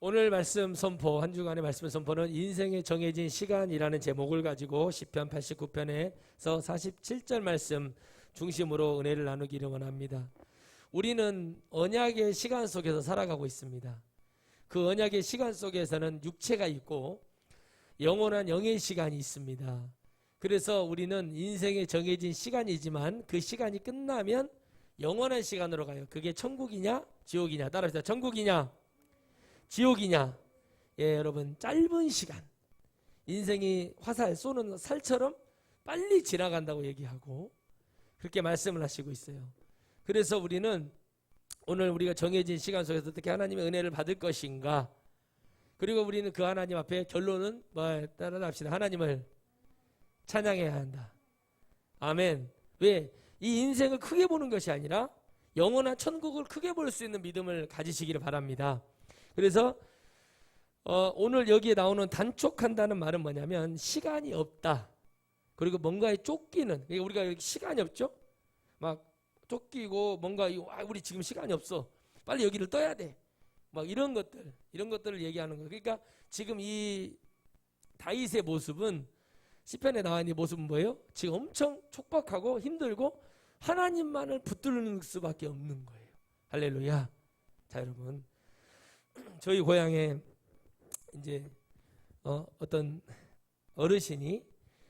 오늘 말씀 선포, 한 주간의 말씀 선포는 인생에 정해진 시간이라는 제목을 가지고 시편 89편에서 47절 말씀 중심으로 은혜를 나누기를 원합니다. 우리는 언약의 시간 속에서 살아가고 있습니다. 그 언약의 시간 속에서는 육체가 있고 영원한 영의 시간이 있습니다. 그래서 우리는 인생에 정해진 시간이지만 그 시간이 끝나면 영원한 시간으로 가요. 그게 천국이냐 지옥이냐, 따라합시다. 천국이냐 지옥이냐. 예, 여러분, 짧은 시간, 인생이 화살 쏘는 살처럼 빨리 지나간다고 얘기하고 그렇게 말씀을 하시고 있어요. 그래서 우리는 오늘 우리가 정해진 시간 속에서 어떻게 하나님의 은혜를 받을 것인가, 그리고 우리는 그 하나님 앞에 결론은 따라합시다. 하나님을 찬양해야 한다. 아멘. 왜? 이 인생을 크게 보는 것이 아니라 영원한 천국을 크게 볼 수 있는 믿음을 가지시기를 바랍니다. 그래서 오늘 여기에 나오는 단촉한다는 말은 뭐냐면 시간이 없다. 그리고 뭔가에 쫓기는, 그러니까 우리가 시간이 없죠? 막 쫓기고 뭔가 우리 지금 시간이 없어. 빨리 여기를 떠야 돼. 막 이런 것들을 얘기하는 거예요. 그러니까 지금 이 다윗의 모습은, 시편에 나와 있는 모습은 뭐예요? 지금 엄청 촉박하고 힘들고 하나님만을 붙들는 수밖에 없는 거예요. 할렐루야. 자, 여러분, 저희 고향에 이제 어떤 어르신이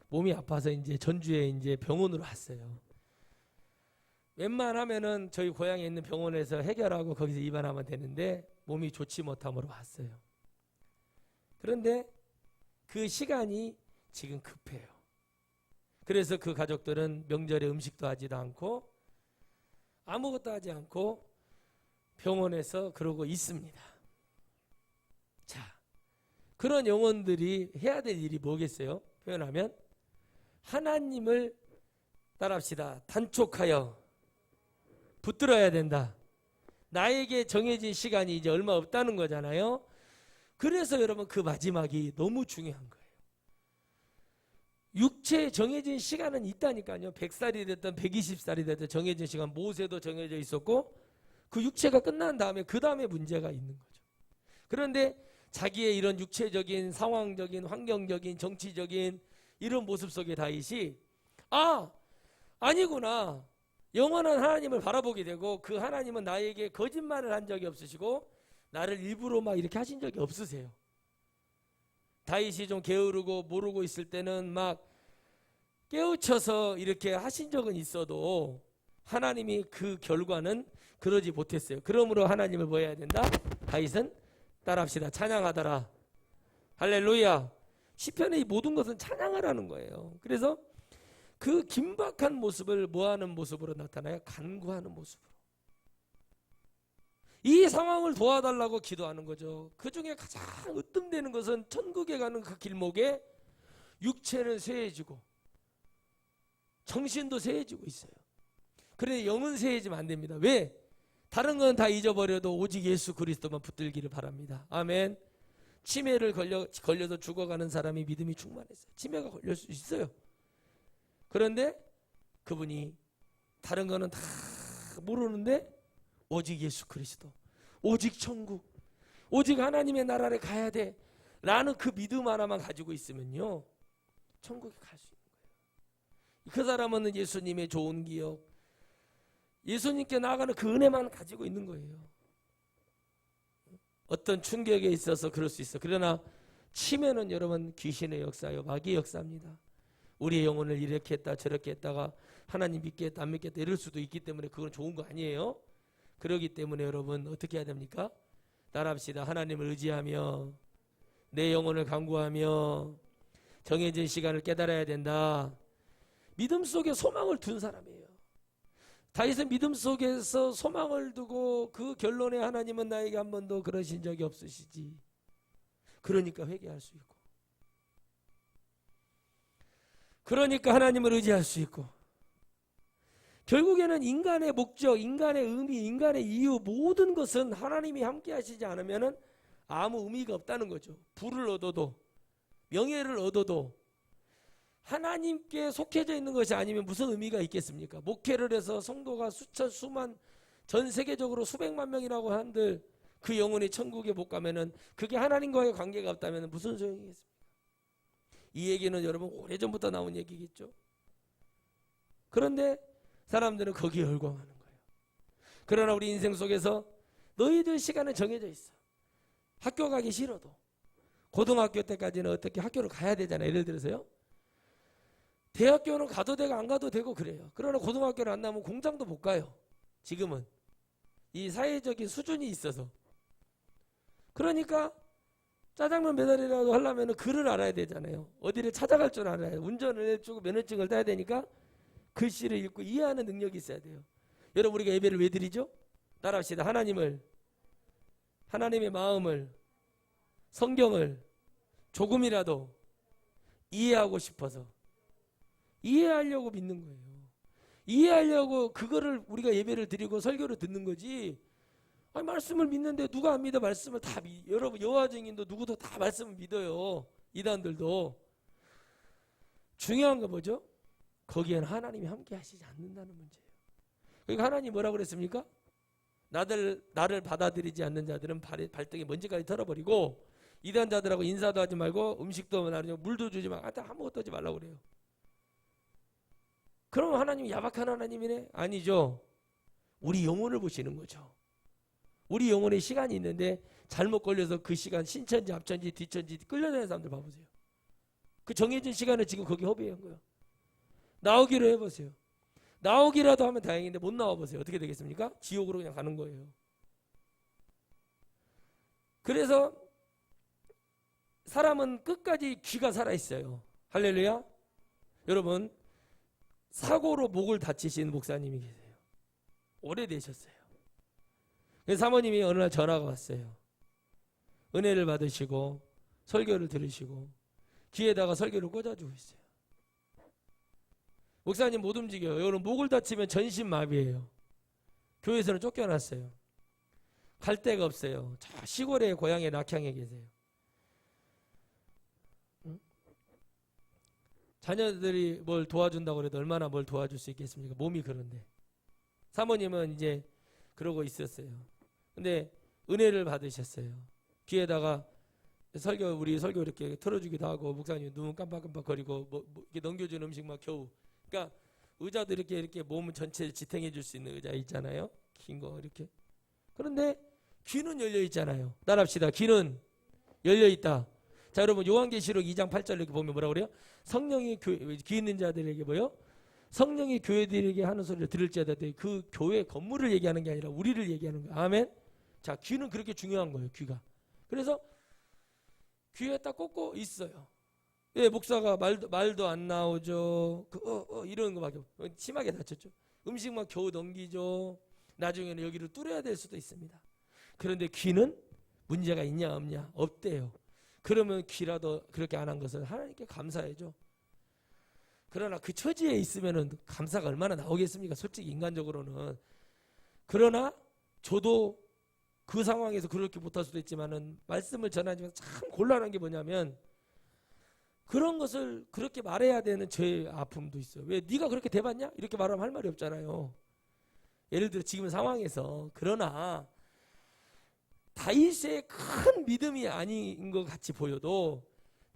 몸이 아파서 이제 전주에 이제 병원으로 왔어요. 웬만하면은 저희 고향에 있는 병원에서 해결하고 거기서 입원하면 되는데 몸이 좋지 못함으로 왔어요. 그런데 그 시간이 지금 급해요. 그래서 그 가족들은 명절에 음식도 하지도 않고 아무것도 하지 않고 병원에서 그러고 있습니다. 자, 그런 영혼들이 해야 될 일이 뭐겠어요? 표현하면 하나님을 따라합시다. 단촉하여 붙들어야 된다. 나에게 정해진 시간이 이제 얼마 없다는 거잖아요. 그래서 여러분, 그 마지막이 너무 중요한 거예요. 육체에 정해진 시간은 있다니까요. 100살이 됐든 120살이 됐든 정해진 시간, 모세도 정해져 있었고 그 육체가 끝난 다음에 그 다음에 문제가 있는 거죠. 그런데 자기의 이런 육체적인, 상황적인, 환경적인, 정치적인 이런 모습 속에 다윗이 아니구나, 영원한 하나님을 바라보게 되고, 그 하나님은 나에게 거짓말을 한 적이 없으시고 나를 일부러 막 이렇게 하신 적이 없으세요. 다윗이 좀 게으르고 모르고 있을 때는 막 깨우쳐서 이렇게 하신 적은 있어도 하나님이 그 결과는 그러지 못했어요. 그러므로 하나님을 뭐 해야 된다? 다윗은 따라합시다. 찬양하더라. 할렐루야. 시편의 이 모든 것은 찬양을 하는 거예요. 그래서 그 긴박한 모습을 뭐 하는 모습으로 나타나요? 간구하는 모습으로. 이 상황을 도와달라고 기도하는 거죠. 그 중에 가장 으뜸되는 것은 천국에 가는 그 길목에 육체는 쇠해지고 정신도 쇠해지고 있어요. 그런데 영은 쇠해지면 안 됩니다. 왜? 다른 건 다 잊어버려도 오직 예수 그리스도만 붙들기를 바랍니다. 아멘. 치매를 걸려서 죽어가는 사람이 믿음이 충만했어요. 치매가 걸릴 수 있어요. 그런데 그분이 다른 거는 다 모르는데 오직 예수 그리스도, 오직 천국, 오직 하나님의 나라를 가야 돼 라는 그 믿음 하나만 가지고 있으면요, 천국에 갈 수 있는 거예요. 그 사람은 예수님의 좋은 기억, 예수님께 나아가는 그 은혜만 가지고 있는 거예요. 어떤 충격에 있어서 그럴 수 있어. 그러나 치매는 여러분 귀신의 역사요, 마귀의 역사입니다. 우리의 영혼을 이렇게 했다 저렇게 했다가 하나님 믿겠다 안 믿겠다 이럴 수도 있기 때문에 그건 좋은 거 아니에요. 그렇기 때문에 여러분 어떻게 해야 됩니까? 따라합시다. 하나님을 의지하며 내 영혼을 간구하며 정해진 시간을 깨달아야 된다. 믿음 속에 소망을 둔 사람이에요. 다윗은 믿음 속에서 소망을 두고 그 결론에 하나님은 나에게 한 번도 그러신 적이 없으시지. 그러니까 회개할 수 있고, 그러니까 하나님을 의지할 수 있고, 결국에는 인간의 목적, 인간의 의미, 인간의 이유 모든 것은 하나님이 함께 하시지 않으면 아무 의미가 없다는 거죠. 부를 얻어도 명예를 얻어도 하나님께 속해져 있는 것이 아니면 무슨 의미가 있겠습니까? 목회를 해서 성도가 수천 수만 전 세계적으로 수백만 명이라고 한들 그 영혼이 천국에 못 가면은 그게 하나님과의 관계가 없다면 무슨 소용이겠습니까? 이 얘기는 여러분 오래전부터 나온 얘기겠죠. 그런데 사람들은 거기에 열광하는 거예요. 그러나 우리 인생 속에서 너희들 시간은 정해져 있어. 학교 가기 싫어도 고등학교 때까지는 어떻게 학교를 가야 되잖아요. 예를 들어서요. 대학교는 가도 되고 안 가도 되고 그래요. 그러나 고등학교를 안 나오면 공장도 못 가요. 지금은 이 사회적인 수준이 있어서. 그러니까 짜장면 배달이라도 하려면 글을 알아야 되잖아요. 어디를 찾아갈 줄 알아요. 운전을 해주고 면허증을 따야 되니까 글씨를 읽고 이해하는 능력이 있어야 돼요. 여러분 우리가 예배를 왜 드리죠? 따라합시다. 하나님을, 하나님의 마음을, 성경을 조금이라도 이해하고 싶어서 이해하려고 믿는 거예요. 이해하려고 그거를 우리가 예배를 드리고 설교를 듣는 거지. 아니, 말씀을 믿는데 누가 안 믿어? 말씀을 다 여러분 여호와 증인도 누구도 다 말씀을 믿어요. 이단들도. 중요한 거 뭐죠? 거기에는 하나님이 함께 하시지 않는다는 문제예요. 그러니까 하나님 뭐라고 그랬습니까? 나를 받아들이지 않는 자들은 발등에 먼지까지 털어버리고 이단자들하고 인사도 하지 말고 음식도 나누고 물도 주지 말고 아무것도 하지 말라고 그래요. 그러면 하나님이 야박한 하나님이네? 아니죠. 우리 영혼을 보시는 거죠. 우리 영혼에 시간이 있는데 잘못 걸려서 그 시간 신천지 앞천지 뒤천지 끌려다니는 사람들 봐보세요. 그 정해진 시간을 지금 거기 허비한 거예요. 나오기로 해보세요. 나오기라도 하면 다행인데 못 나와보세요. 어떻게 되겠습니까? 지옥으로 그냥 가는 거예요. 그래서 사람은 끝까지 귀가 살아있어요. 할렐루야. 여러분 사고로 목을 다치신 목사님이 계세요. 오래되셨어요. 사모님이 어느 날 전화가 왔어요. 은혜를 받으시고 설교를 들으시고 귀에다가 설교를 꽂아주고 있어요. 목사님 못 움직여요. 여러분 목을 다치면 전신마비예요. 교회에서는 쫓겨났어요. 갈 데가 없어요. 저 시골의 고향의 낙향에 계세요. 응? 자녀들이 뭘 도와준다고 해도 얼마나 뭘 도와줄 수 있겠습니까? 몸이 그런데. 사모님은 이제 그러고 있었어요. 근데 은혜를 받으셨어요. 귀에다가 우리 설교 이렇게 틀어주기도 하고 목사님 눈 깜빡깜빡거리고 뭐 이렇게 넘겨준 음식 막 겨우. 그러니까 의자도 이렇게 몸 전체를 지탱해 줄 수 있는 의자 있잖아요. 긴 거 이렇게. 그런데 귀는 열려 있잖아요. 따라합시다. 귀는 열려 있다. 자, 여러분 요한계시록 2장 8절 이렇게 보면 뭐라고 그래요? 성령이 귀 있는 자들에게 뭐요? 성령이 교회들에게 하는 소리를 들을지어다. 그 교회 건물을 얘기하는 게 아니라 우리를 얘기하는 거예요. 아멘. 자, 귀는 그렇게 중요한 거예요. 귀가. 그래서 귀에 딱 꽂고 있어요. 예, 목사가 말도 안 나오죠. 이런 거밖에 심하게 다쳤죠. 음식만 겨우 넘기죠. 나중에는 여기를 뚫어야 될 수도 있습니다. 그런데 귀는 문제가 있냐 없냐? 없대요. 그러면 귀라도 그렇게 안 한 것을 하나님께 감사해줘. 그러나 그 처지에 있으면은 감사가 얼마나 나오겠습니까? 솔직히 인간적으로는. 그러나 저도 그 상황에서 그렇게 못할 수도 있지만은 말씀을 전하지만 참 곤란한 게 뭐냐면 그런 것을 그렇게 말해야 되는 제 아픔도 있어요. 왜 네가 그렇게 돼봤냐? 이렇게 말하면 할 말이 없잖아요. 예를 들어 지금 상황에서. 그러나 다윗의 큰 믿음이 아닌 것 같이 보여도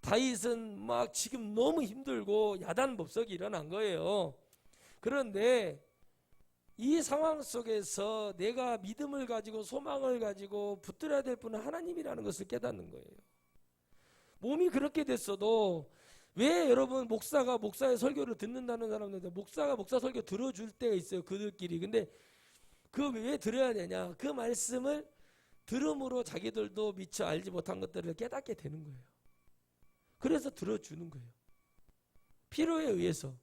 다윗은 막 지금 너무 힘들고 야단법석이 일어난 거예요. 그런데 이 상황 속에서 내가 믿음을 가지고 소망을 가지고 붙들어야 될 분은 하나님이라는 것을 깨닫는 거예요. 몸이 그렇게 됐어도 왜 여러분 목사의 설교를 듣는다는 사람들 목사가 목사 설교 들어줄 때가 있어요. 그들끼리. 근데 그 왜 들어야 되냐? 그 말씀을 들음으로 자기들도 미처 알지 못한 것들을 깨닫게 되는 거예요. 그래서 들어주는 거예요. 필요에 의해서.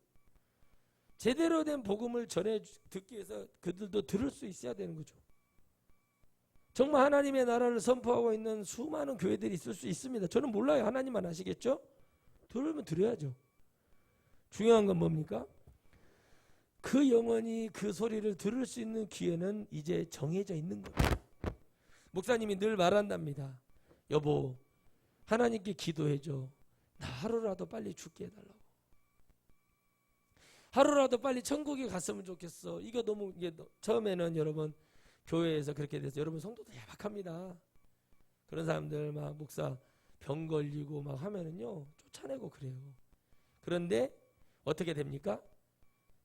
제대로 된 복음을 듣기 위해서 그들도 들을 수 있어야 되는 거죠. 정말 하나님의 나라를 선포하고 있는 수많은 교회들이 있을 수 있습니다. 저는 몰라요. 하나님만 아시겠죠? 들으면 들어야죠. 중요한 건 뭡니까? 그 영혼이 그 소리를 들을 수 있는 귀에는 이제 정해져 있는 거예요. 목사님이 늘 말한답니다. 여보, 하나님께 기도해줘. 나 하루라도 빨리 죽게 해달라고. 하루라도 빨리 천국에 갔으면 좋겠어. 이게 처음에는 여러분 교회에서 그렇게 돼서 여러분 성도도 야박합니다. 그런 사람들 막 목사 병 걸리고 막 하면은요 쫓아내고 그래요. 그런데 어떻게 됩니까?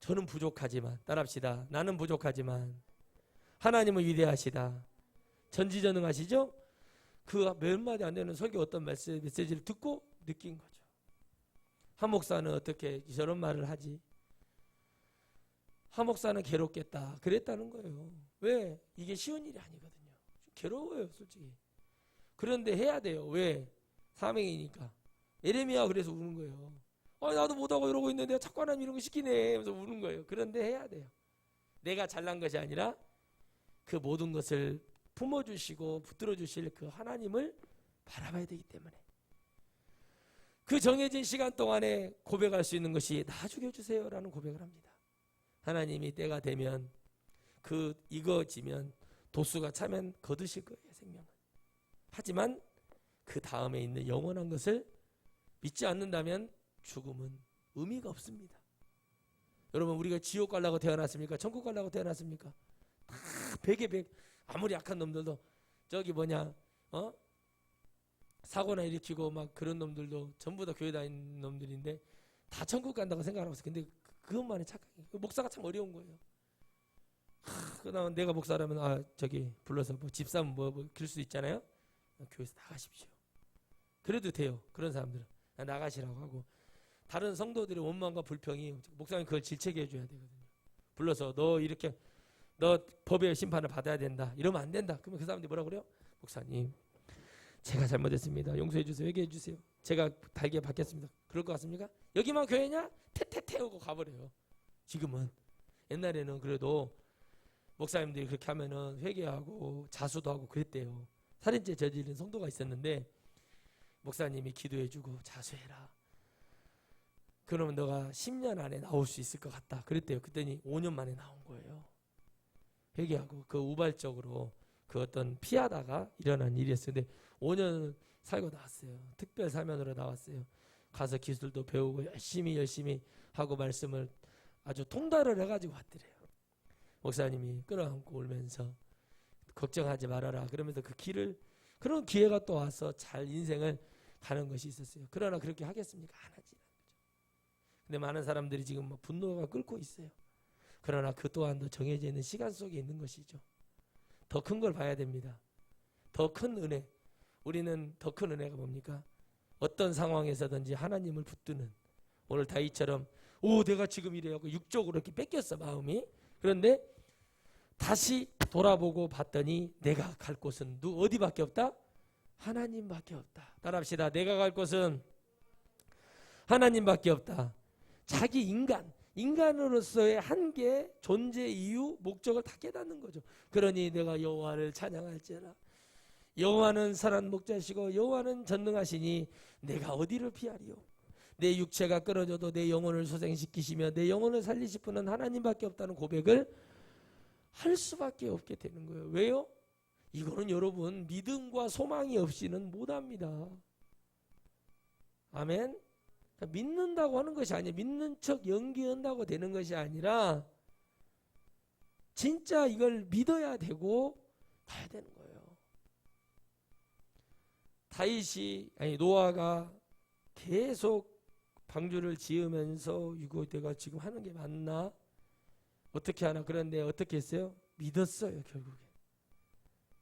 저는 부족하지만, 따라합시다. 나는 부족하지만 하나님은 위대하시다. 전지전능하시죠? 그 몇 마디 안 되는 설교 어떤 메시지를 듣고 느낀 거죠. 한 목사는 어떻게 저런 말을 하지? 한 목사는 괴롭겠다. 그랬다는 거예요. 왜? 이게 쉬운 일이 아니거든요. 괴로워요, 솔직히. 그런데 해야 돼요. 왜? 사명이니까. 예레미야 그래서 우는 거예요. 나도 못하고 이러고 있는데 자꾸 하나님 이런 거 시키네 하면서 우는 거예요. 그런데 해야 돼요. 내가 잘난 것이 아니라 그 모든 것을 품어주시고 붙들어주실 그 하나님을 바라봐야 되기 때문에 그 정해진 시간 동안에 고백할 수 있는 것이 나 죽여주세요 라는 고백을 합니다. 하나님이 때가 되면 그 익어지면 도수가 차면 거두실 거예요, 생명은. 하지만 그 다음에 있는 영원한 것을 믿지 않는다면 죽음은 의미가 없습니다. 여러분, 우리가 지옥 가려고 태어났습니까? 천국 가려고 태어났습니까? 다 100에 100. 아무리 약한 놈들도 저기 사고나 일으키고 막 그런 놈들도 전부 다 교회 다니는 놈들인데 다 천국 간다고 생각하고 있어요. 근데 그것만이 착각이에요. 목사가 참 어려운 거예요. 그다음 내가 목사라면 저기 불러서 집사면 길 수 있잖아요. 교회에서 나가십시오. 그래도 돼요. 그런 사람들은 나가시라고 하고, 다른 성도들의 원망과 불평이 목사님 그걸 질책해 줘야 되거든요. 불러서 너 법의 심판을 받아야 된다. 이러면 안 된다. 그러면 그 사람들이 뭐라고 그래요? 목사님, 제가 잘못했습니다. 용서해 주세요. 회개해 주세요. 제가 달게 받겠습니다. 그럴 것 같습니까? 여기만 교회냐? 태우고 가버려요. 지금은. 옛날에는 그래도 목사님들이 그렇게 하면은 회개하고 자수도 하고 그랬대요. 살인죄 저지른 성도가 있었는데 목사님이 기도해주고 자수해라. 그러면 너가 10년 안에 나올 수 있을 것 같다. 그랬대요. 그랬더니 5년 만에 나온 거예요. 회개하고 그 우발적으로 그 어떤 피하다가 일어난 일이었어요. 근데 5년 살고 나왔어요. 특별 사면으로 나왔어요. 가서 기술도 배우고 열심히 하고 말씀을 아주 통달을 해가지고 왔더래요. 목사님이 끌어안고 울면서 걱정하지 말아라. 그러면서 그 길을, 그런 기회가 또 와서 잘 인생을 가는 것이 있었어요. 그러나 그렇게 하겠습니까? 안 하지. 근데 많은 사람들이 지금 분노가 끓고 있어요. 그러나 그 또한도 정해져 있는 시간 속에 있는 것이죠. 더 큰 걸 봐야 됩니다. 더 큰 은혜. 우리는 더 큰 은혜가 뭡니까? 어떤 상황에서든지 하나님을 붙드는, 오늘 다윗처럼 내가 지금 이래 하고 육적으로 이렇게 뺏겼어, 마음이. 그런데 다시 돌아보고 봤더니 내가 갈 곳은 어디밖에 없다? 하나님밖에 없다. 따라합시다. 내가 갈 곳은 하나님밖에 없다. 자기 인간으로서의 한계, 존재 이유, 목적을 다 깨닫는 거죠. 그러니 내가 여호와를 찬양할지어다. 여호와는 선한 목자시고 여호와는 전능하시니 내가 어디를 피하리요. 내 육체가 끊어져도 내 영혼을 소생시키시며 내 영혼을 살리실 분은 하나님밖에 없다는 고백을 할 수밖에 없게 되는 거예요. 왜요? 이거는 여러분 믿음과 소망이 없이는 못합니다. 아멘. 믿는다고 하는 것이 아니에요. 믿는 척 연기한다고 되는 것이 아니라 진짜 이걸 믿어야 되고 가야 되는 거예요. 노아가 계속 방주를 지으면서 이거 내가 지금 하는 게 맞나? 어떻게 하나? 그런데 어떻게 했어요? 믿었어요. 결국에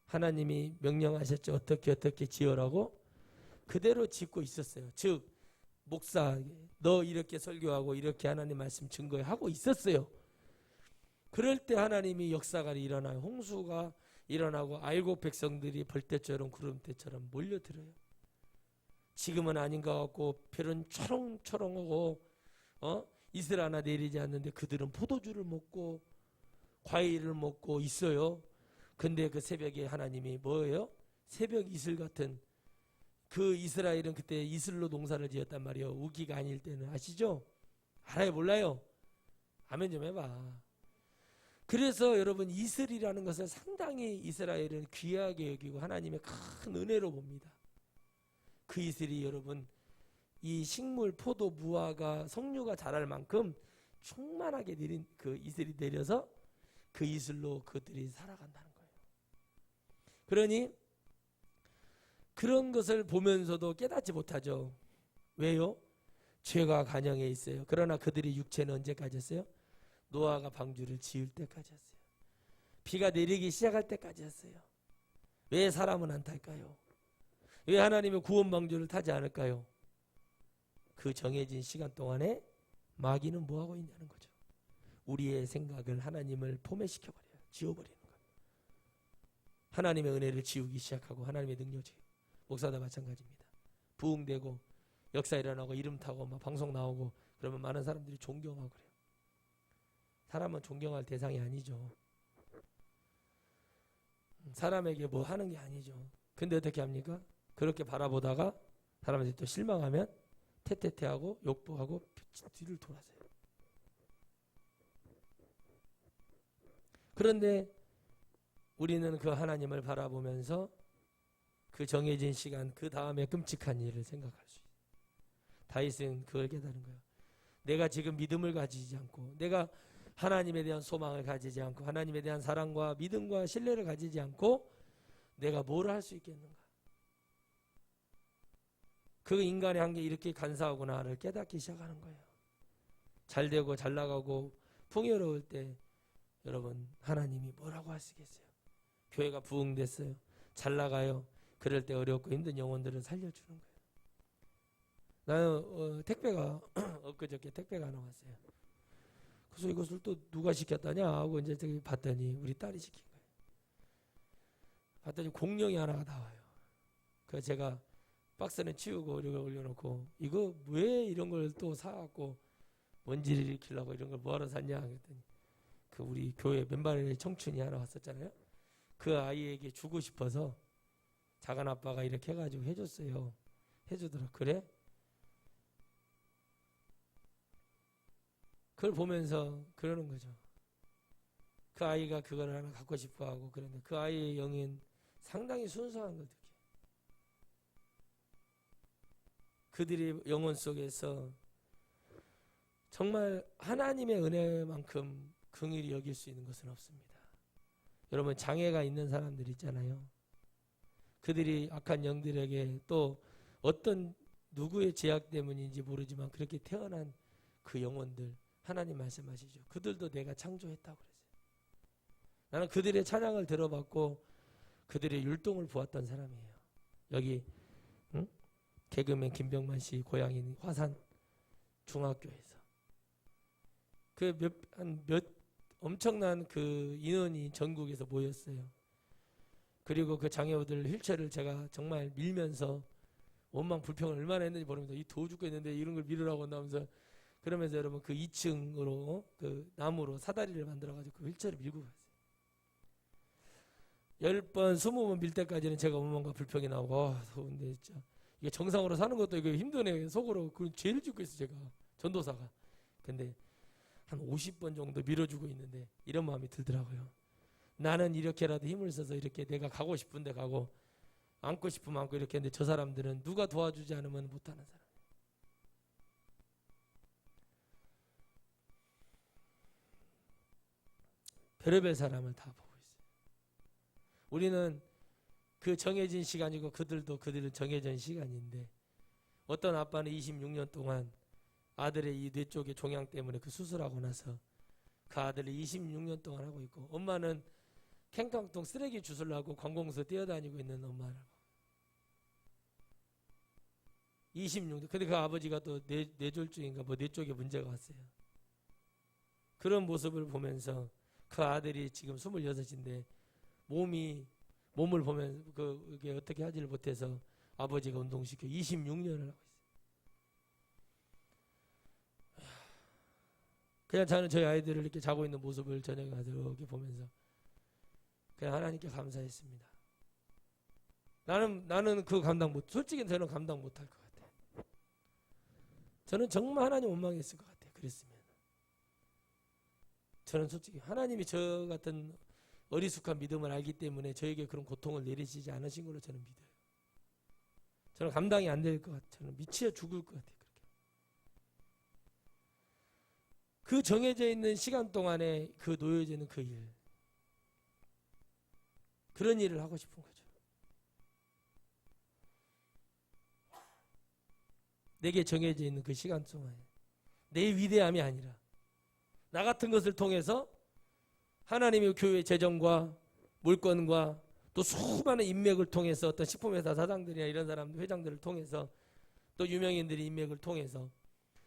하나님이 명령하셨죠. 어떻게 지으라고? 그대로 짓고 있었어요. 즉 목사, 너 이렇게 설교하고 이렇게 하나님 말씀 증거하고 있었어요. 그럴 때 하나님이 역사가 일어나요. 홍수가 일어나고 아이국 백성들이 벌떼처럼 구름대처럼 몰려들어요. 지금은 아닌 것 같고 별은 초롱초롱하고 이슬 하나 내리지 않는데 그들은 포도주를 먹고 과일을 먹고 있어요. 근데 그 새벽에 하나님이 뭐예요? 새벽 이슬 같은, 그 이스라엘은 그때 이슬로 농사를 지었단 말이에요. 우기가 아닐 때는. 아시죠? 알아요? 몰라요? 아멘 좀 해봐. 그래서 여러분 이슬이라는 것을 상당히 이스라엘은 귀하게 여기고 하나님의 큰 은혜로 봅니다. 그 이슬이 여러분 이 식물, 포도, 무화과, 석류가 자랄 만큼 충만하게 내린 그 이슬이 내려서 그 이슬로 그들이 살아간다는 거예요. 그러니 그런 것을 보면서도 깨닫지 못하죠. 왜요? 죄가 간영에 있어요. 그러나 그들의 육체는 언제까지였어요? 노아가 방주를 지을 때까지였어요. 비가 내리기 시작할 때까지였어요. 왜 사람은 안 탈까요? 왜 하나님의 구원 방주를 타지 않을까요? 그 정해진 시간 동안에 마귀는 뭐하고 있냐는 거죠. 우리의 생각을 하나님을 포맷시켜버려요. 지워버리는 거예요. 하나님의 은혜를 지우기 시작하고 하나님의 능력이. 목사도 마찬가지입니다. 부흥되고 역사 일어나고 이름 타고 막 방송 나오고 그러면 많은 사람들이 존경하고 그래요. 사람은 존경할 대상이 아니죠. 사람에게 뭐 하는 게 아니죠. 근데 어떻게 합니까? 그렇게 바라보다가 사람들이 또 실망하면 태태태하고 욕보하고 뒤를 돌아서요. 그런데 우리는 그 하나님을 바라보면서 그 정해진 시간 그 다음에 끔찍한 일을 생각할 수 있어요. 다윗은 그걸 깨달은 거예요. 내가 지금 믿음을 가지지 않고 내가 하나님에 대한 소망을 가지지 않고 하나님에 대한 사랑과 믿음과 신뢰를 가지지 않고 내가 뭘 할 수 있겠는가. 그 인간의 한계 이렇게 간사하구나를 깨닫기 시작하는 거예요. 잘되고 잘나가고 풍요로울 때 여러분 하나님이 뭐라고 하시겠어요. 교회가 부흥됐어요. 잘나가요. 그럴 때 어렵고 힘든 영혼들을 살려주는 거예요. 나는 택배가 엊그저께 택배가 하나 왔어요. 그래서 이것을 또 누가 시켰다냐 하고 이제 저기 봤더니 우리 딸이 시킨 거예요. 봤더니 공룡이 하나가 나와요. 그래서 제가 박스는 치우고 이걸 올려놓고 이거 왜 이런 걸 또 사갖고 먼지를 일으키려고 이런 걸 뭐하러 샀냐 그랬더니 그 우리 교회 맨발의 청춘이 하나 왔었잖아요. 그 아이에게 주고 싶어서 작은 아빠가 이렇게 해가지고 해줬어요. 해주더라. 그래? 그걸 보면서 그러는 거죠. 그 아이가 그걸 하나 갖고 싶어 하고 그런데 그 아이의 영은 상당히 순수한 걸 느껴요. 그들의 영혼 속에서 정말 하나님의 은혜만큼 긍휼히 여길 수 있는 것은 없습니다. 여러분 장애가 있는 사람들 있잖아요. 그들이 악한 영들에게 또 어떤 누구의 제약 때문인지 모르지만 그렇게 태어난 그 영혼들 하나님 말씀하시죠. 그들도 내가 창조했다고 그랬어요. 나는 그들의 찬양을 들어봤고 그들의 율동을 보았던 사람이에요. 여기 개그맨 김병만 씨 고향인 화산 중학교에서 그 몇 엄청난 그 인원이 전국에서 모였어요. 그리고 그 장애우들 휠체어를 제가 정말 밀면서 원망 불평을 얼마나 했는지 모릅니다. 이 더워 죽겠는데 이런 걸 밀으라고 한다면서 그러면서 여러분 그 2층으로 그 나무로 사다리를 만들어가지고 그 휠체어를 밀고 갔어요. 10번, 20번 밀 때까지는 제가 원망과 불평이 나오고 더운데 진짜 이게 정상으로 사는 것도 이거 힘드네. 속으로 그 죄를 짓고 있어 제가 전도사가. 근데 한 50번 정도 밀어주고 있는데 이런 마음이 들더라고요. 나는 이렇게라도 힘을 써서 이렇게 내가 가고 싶은데 가고 안고 싶으면 안고 이렇게 했는데 저 사람들은 누가 도와주지 않으면 못하는 사람. 별의별 사람을 다 보고 있어요. 우리는 그 정해진 시간이고 그들도 그들은 정해진 시간인데 어떤 아빠는 26년 동안 아들의 이 뇌 쪽의 종양 때문에 그 수술하고 나서 그 아들을 26년 동안 하고 있고 엄마는 캔깡통 쓰레기 주술하고 관공서 뛰어다니고 있는 엄마라고 26년. 근데 그 아버지가 또 뇌졸중인가 뭐 뇌 쪽에 문제가 왔어요. 그런 모습을 보면서 그 아들이 지금 26인데 몸을 보면 그게 어떻게 하지를 못해서 아버지가 운동시켜 26년을 하고 있어요. 그냥 저는 저희 아이들을 이렇게 자고 있는 모습을 저녁에 가서 이렇게 보면서 그냥 하나님께 감사했습니다. 나는 그 솔직히 저는 감당 못할 것 같아요. 저는 정말 하나님 원망했을 것 같아요. 그랬으면. 저는 솔직히 하나님이 저 같은 어리숙한 믿음을 알기 때문에 저에게 그런 고통을 내리시지 않으신 걸로 저는 믿어요. 저는 감당이 안 될 것 같아요. 저는 미치어 죽을 것 같아요. 그 정해져 있는 시간 동안에 그 놓여져 있는 그 일. 그런 일을 하고 싶은 거죠. 내게 정해져 있는 그 시간 동안에 내 위대함이 아니라 나 같은 것을 통해서 하나님의 교회 재정과 물건과 또 수많은 인맥을 통해서 어떤 식품회사 사장들이나 이런 사람들 회장들을 통해서 또 유명인들의 인맥을 통해서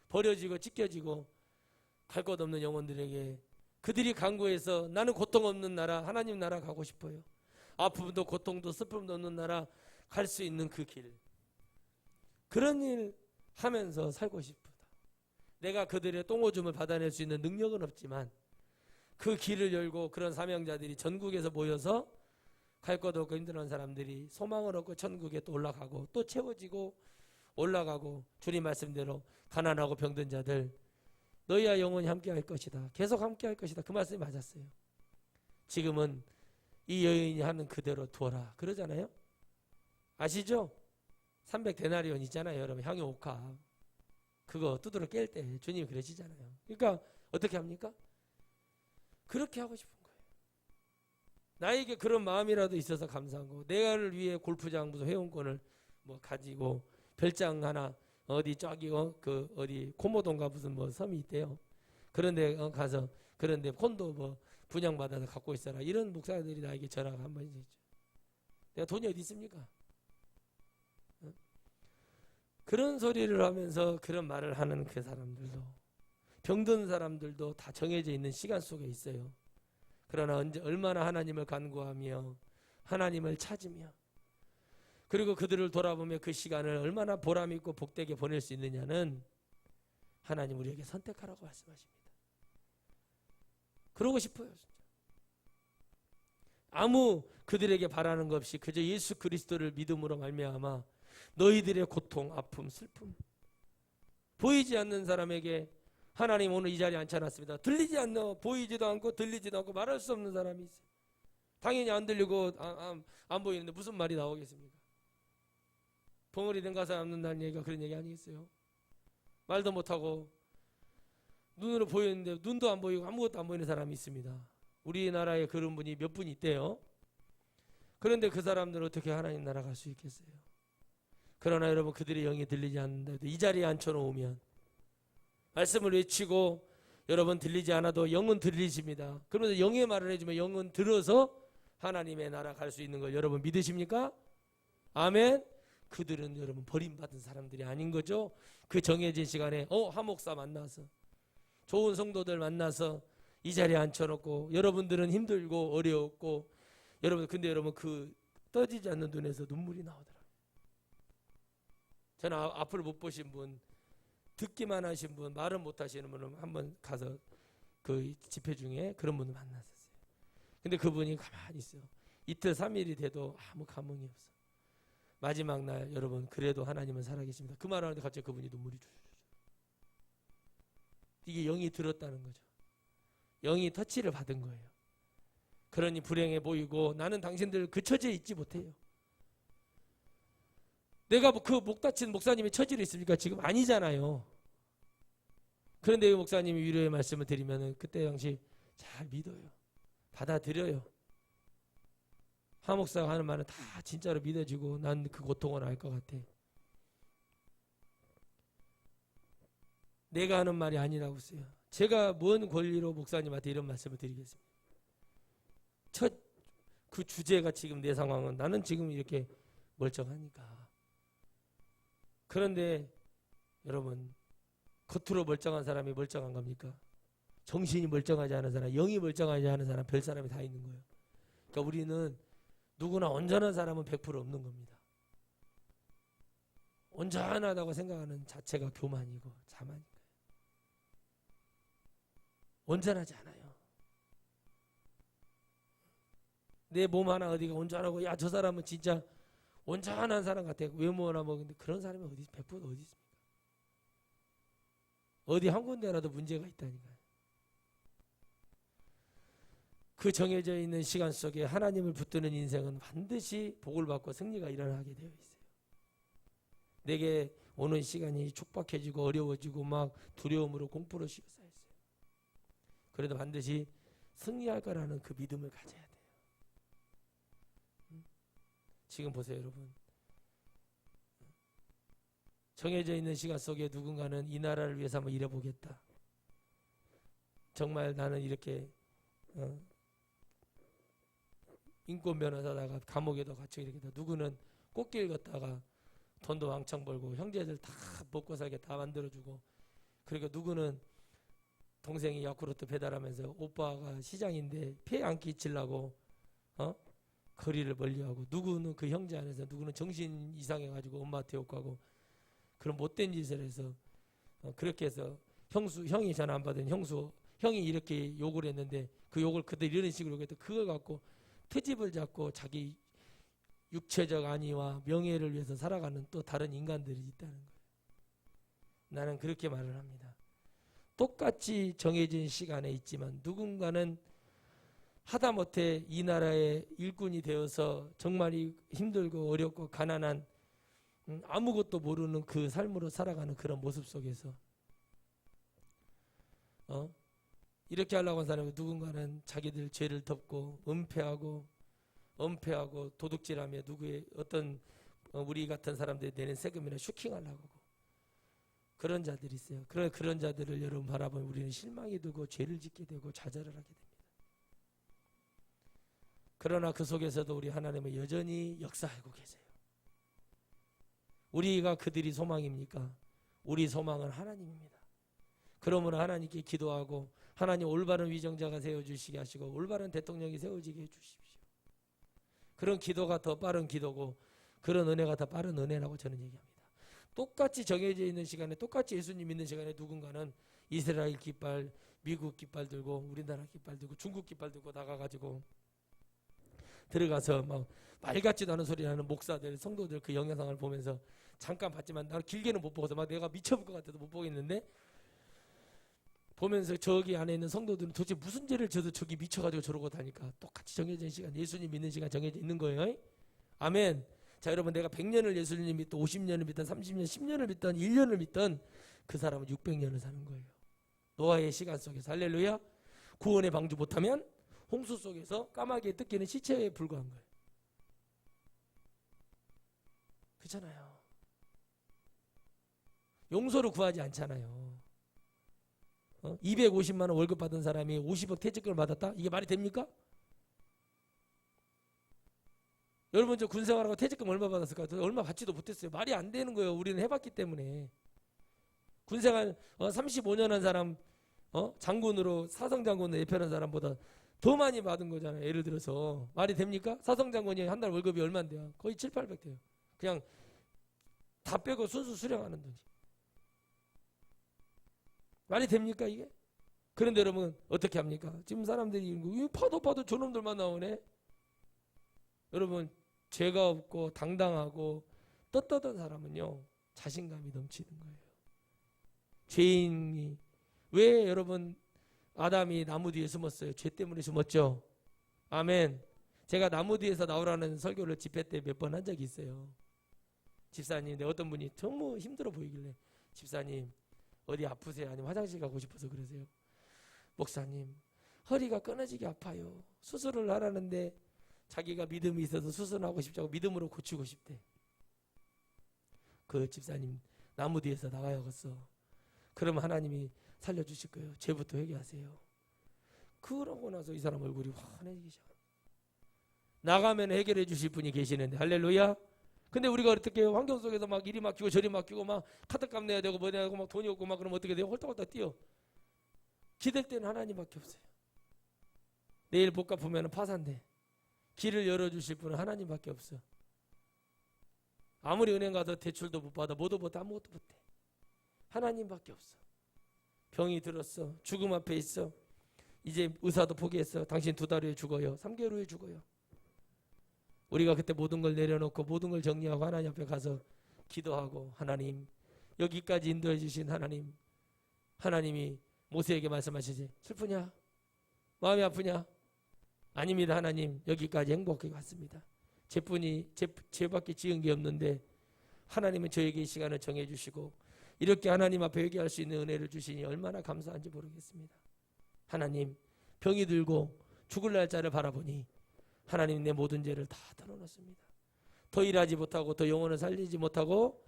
버려지고 찢겨지고 갈 곳 없는 영혼들에게 그들이 간구해서 나는 고통 없는 나라 하나님 나라 가고 싶어요. 아픔도 고통도 슬픔도 없는 나라 갈 수 있는 그 길, 그런 일 하면서 살고 싶다. 내가 그들의 똥오줌을 받아낼 수 있는 능력은 없지만 그 길을 열고 그런 사명자들이 전국에서 모여서 갈 것 없고 힘들어하는 사람들이 소망을 얻고 천국에 또 올라가고 또 채워지고 올라가고 주님 말씀대로 가난하고 병든 자들 너희와 영원히 함께 할 것이다. 계속 함께 할 것이다. 그 말씀이 맞았어요. 지금은 이 여인이 하는 그대로 두어라 그러잖아요. 아시죠? 300데나리온 있잖아요. 여러분 향유 옥합 그거 두드러 깰 때 주님이 그러시잖아요. 그러니까 어떻게 합니까? 그렇게 하고 싶은 거예요. 나에게 그런 마음이라도 있어서 감사한 거고 내가를 위해 골프장 무슨 회원권을 뭐 가지고 별장 하나 어디 저기 그 어디 코모도인가 무슨 뭐 섬이 있대요. 그런데 가서 그런데 콘도 뭐 분양받아서 갖고 있어라 이런 목사들이 나에게 전화가 한 번 있죠. 내가 돈이 어디 있습니까? 그런 소리를 하면서 그런 말을 하는 그 사람들도 병든 사람들도 다 정해져 있는 시간 속에 있어요. 그러나 언제 얼마나 하나님을 간구하며 하나님을 찾으며 그리고 그들을 돌아보며 그 시간을 얼마나 보람있고 복되게 보낼 수 있느냐는 하나님 우리에게 선택하라고 말씀하십니다. 그러고 싶어요. 진짜. 아무 그들에게 바라는 것 없이 그저 예수 그리스도를 믿음으로 말미암아 너희들의 고통, 아픔, 슬픔 보이지 않는 사람에게 하나님 오늘 이 자리에 앉혀놨습니다. 들리지 않는 보이지도 않고 들리지도 않고 말할 수 없는 사람이 있어요. 당연히 안 들리고 안 보이는데 무슨 말이 나오겠습니까? 벙어리 된 가사 없는다는 얘기가 그런 얘기 아니겠어요? 말도 못하고 눈으로 보이는데 눈도 안 보이고 아무것도 안 보이는 사람이 있습니다. 우리나라에 그런 분이 몇 분 있대요. 그런데 그 사람들은 어떻게 하나님 나라 갈 수 있겠어요? 그러나 여러분 그들의 영이 들리지 않는다 해도 이 자리에 앉혀놓으면 말씀을 외치고 여러분 들리지 않아도 영은 들리십니다. 그러면서 영의 말을 해주면 영은 들어서 하나님의 나라 갈 수 있는 걸 여러분 믿으십니까? 아멘. 그들은 여러분 버림받은 사람들이 아닌 거죠. 그 정해진 시간에 하목사 만나서 좋은 성도들 만나서 이 자리에 앉혀놓고 여러분들은 힘들고 어려웠고 여러분 근데 여러분 그 떠지지 않는 눈에서 눈물이 나오더라고요. 저는 앞을 못 보신 분 듣기만 하신 분 말은 못 하시는 분은 한번 가서 그 집회 중에 그런 분을 만났었어요. 근데 그분이 가만히 있어요. 이틀 3일이 돼도 아무 감흥이 없어. 마지막 날 여러분 그래도 하나님은 살아계십니다. 그 말하는데 갑자기 그분이 눈물이 줄줄. 이게 영이 들었다는 거죠. 영이 터치를 받은 거예요. 그러니 불행해 보이고 나는 당신들 그 처지에 있지 못해요. 내가 그 목 다친 목사님의 처지로 있습니까? 지금 아니잖아요. 그런데 목사님이 위로의 말씀을 드리면 그때 당시 잘 믿어요. 받아들여요. 하 목사가 하는 말은 다 진짜로 믿어지고 난 그 고통을 알 것 같아. 내가 하는 말이 아니라고 써요. 제가 뭔 권리로 목사님한테 이런 말씀을 드리겠습니까? 그 주제가 지금 내 상황은 나는 지금 이렇게 멀쩡하니까. 그런데 여러분 겉으로 멀쩡한 사람이 멀쩡한 겁니까? 정신이 멀쩡하지 않은 사람, 영이 멀쩡하지 않은 사람, 별 사람이 다 있는 거예요. 그러니까 우리는 누구나 온전한 사람은 100% 없는 겁니다. 온전하다고 생각하는 자체가 교만이고 자만인 거예요. 온전하지 않아요. 내 몸 하나 어디가 온전하고 야 저 사람은 진짜 온전한 사람 같아. 외모나 뭐 근데 그런 사람이 어디 100% 어디 있습니까? 어디 한 군데라도 문제가 있다니까요. 그 정해져 있는 시간 속에 하나님을 붙드는 인생은 반드시 복을 받고 승리가 일어나게 되어 있어요. 내게 오는 시간이 촉박해지고 어려워지고 막 두려움으로 공포로 씌워싸여 있어요. 그래도 반드시 승리할 거라는 그 믿음을 가져야 돼요. 지금 보세요 여러분. 정해져 있는 시간 속에 누군가는 이 나라를 위해서 한번 일해보겠다. 정말 나는 이렇게 인권 변호사다가 감옥에도 갇혀 이렇게 누구는 꽃길 걷다가 돈도 왕창 벌고 형제들 다 먹고 살게 다 만들어주고, 그리고 누구는 동생이 야쿠르트 배달하면서 오빠가 시장인데 피해 안 끼치려고 거리를 멀리하고, 누구는 그 형제 안에서 누구는 정신 이상해가지고 엄마한테 욕하고 그런 못된 짓을 해서 그렇게 해서 형이 전화 안 받은 형이 이렇게 욕을 했는데 그 욕을 그대로 이런 식으로 했더 그걸 갖고 트집을 잡고 자기 육체적 안위와 명예를 위해서 살아가는 또 다른 인간들이 있다는 거예요. 나는 그렇게 말을 합니다. 똑같이 정해진 시간에 있지만 누군가는 하다못해 이 나라의 일꾼이 되어서 정말 힘들고 어렵고 가난한 아무것도 모르는 그 삶으로 살아가는 그런 모습 속에서 이렇게 하려고 한 사람이 누군가는 자기들 죄를 덮고 은폐하고 도둑질하며 누구의 어떤 우리 같은 사람들이 내는 세금이나 슈킹하려고 하고 그런 자들이 있어요. 그런 자들을 여러분 바라보면 우리는 실망이 들고 죄를 짓게 되고 좌절을 하게 됩니다. 그러나 그 속에서도 우리 하나님은 여전히 역사하고 계세요. 우리가 그들이 소망입니까? 우리 소망은 하나님입니다. 그러므로 하나님께 기도하고 하나님 올바른 위정자가 세워주시게 하시고 올바른 대통령이 세워지게 해주십시오. 그런 기도가 더 빠른 기도고 그런 은혜가 더 빠른 은혜라고 저는 얘기합니다. 똑같이 정해져 있는 시간에 똑같이 예수님 믿는 시간에 누군가는 이스라엘 깃발, 미국 깃발 들고 우리나라 깃발 들고 중국 깃발 들고 나가가지고 들어가서 막 말 같지도 않은 소리 하는 목사들, 성도들 그 영상을 보면서 잠깐 봤지만 나는 길게는 못 보고서 막 내가 미쳐볼 것 같아서 못 보겠는데 보면서 저기 안에 있는 성도들은 도대체 무슨 죄를 져도 저기 미쳐가지고 저러고 다니까 똑같이 정해진 시간, 예수님 믿는 시간 정해져 있는 거예요. 아멘. 자 여러분, 내가 100년을 예수님 믿든 50년을 믿든 30년, 10년을 믿든 1년을 믿든 그 사람은 600년을 사는 거예요. 노아의 시간 속에서. 할렐루야. 구원의 방주 못하면 홍수 속에서 까마귀에 뜯기는 시체에 불과한 거예요. 그렇잖아요. 용서를 구하지 않잖아요. 250만 원 월급 받은 사람이 50억 퇴직금을 받았다? 이게 말이 됩니까? 여러분 저 군생활하고 퇴직금 얼마 받았을까? 얼마 받지도 못했어요. 말이 안 되는 거예요. 우리는 해봤기 때문에. 군생활 35년 한 사람 장군으로 사성장군으로 예편한 사람보다 더 많이 받은 거잖아요. 예를 들어서 말이 됩니까? 사성장군이 한 달 월급이 얼마인데요? 거의 7, 800 돼요. 그냥 다 빼고 순수 수령하는 돈이. 말이 됩니까 이게? 그런데 여러분 어떻게 합니까? 지금 사람들이 파도 저놈들만 나오네. 여러분 죄가 없고 당당하고 떳떳한 사람은요 자신감이 넘치는 거예요. 죄인이 왜 여러분 아담이 나무 뒤에 숨었어요? 죄 때문에 숨었죠. 아멘. 제가 나무 뒤에서 나오라는 설교를 집회 때 몇 번 한 적이 있어요. 집사님, 어떤 분이 너무 힘들어 보이길래 집사님 어디 아프세요? 아니면 화장실 가고 싶어서 그러세요? 목사님 허리가 끊어지게 아파요. 수술을 하라는데 자기가 믿음이 있어서 수술하고 싶다고 믿음으로 고치고 싶대. 그 집사님 나무 뒤에서 나와야겠어. 그러면 하나님이 살려주실 거예요. 죄부터 회개하세요. 그러고 나서 이 사람 얼굴이 환해지기 시작합니다. 나가면 해결해 주실 분이 계시는데 할렐루야. 근데 우리가 어떻게 해요? 환경 속에서 막 이리 막히고 저리 막히고 막 카드값 내야 되고 뭐 내야 되고 막 돈이 없고 막 그러면 어떻게 돼요? 홀딱홀딱 뛰어. 기댈 때는 하나님밖에 없어요. 내일 못 갚으면 파산돼. 길을 열어주실 분은 하나님밖에 없어. 아무리 은행 가서 대출도 못 받아 뭐도 못해 아무것도 못해. 하나님밖에 없어. 병이 들었어. 죽음 앞에 있어. 이제 의사도 포기했어. 당신 2달 후에 죽어요. 3개월 후에 죽어요. 우리가 그때 모든 걸 내려놓고 모든 걸 정리하고 하나님 앞에 가서 기도하고 하나님 여기까지 인도해 주신 하나님이 모세에게 말씀하시지 슬프냐? 마음이 아프냐? 아닙니다. 하나님 여기까지 행복하게 왔습니다. 죄밖에 지은 게 없는데 하나님은 저에게 이 시간을 정해주시고 이렇게 하나님 앞에 회개할 수 있는 은혜를 주시니 얼마나 감사한지 모르겠습니다. 하나님 병이 들고 죽을 날짜를 바라보니 하나님 내 모든 죄를 다 털어놓습니다. 더 일하지 못하고 더 영혼을 살리지 못하고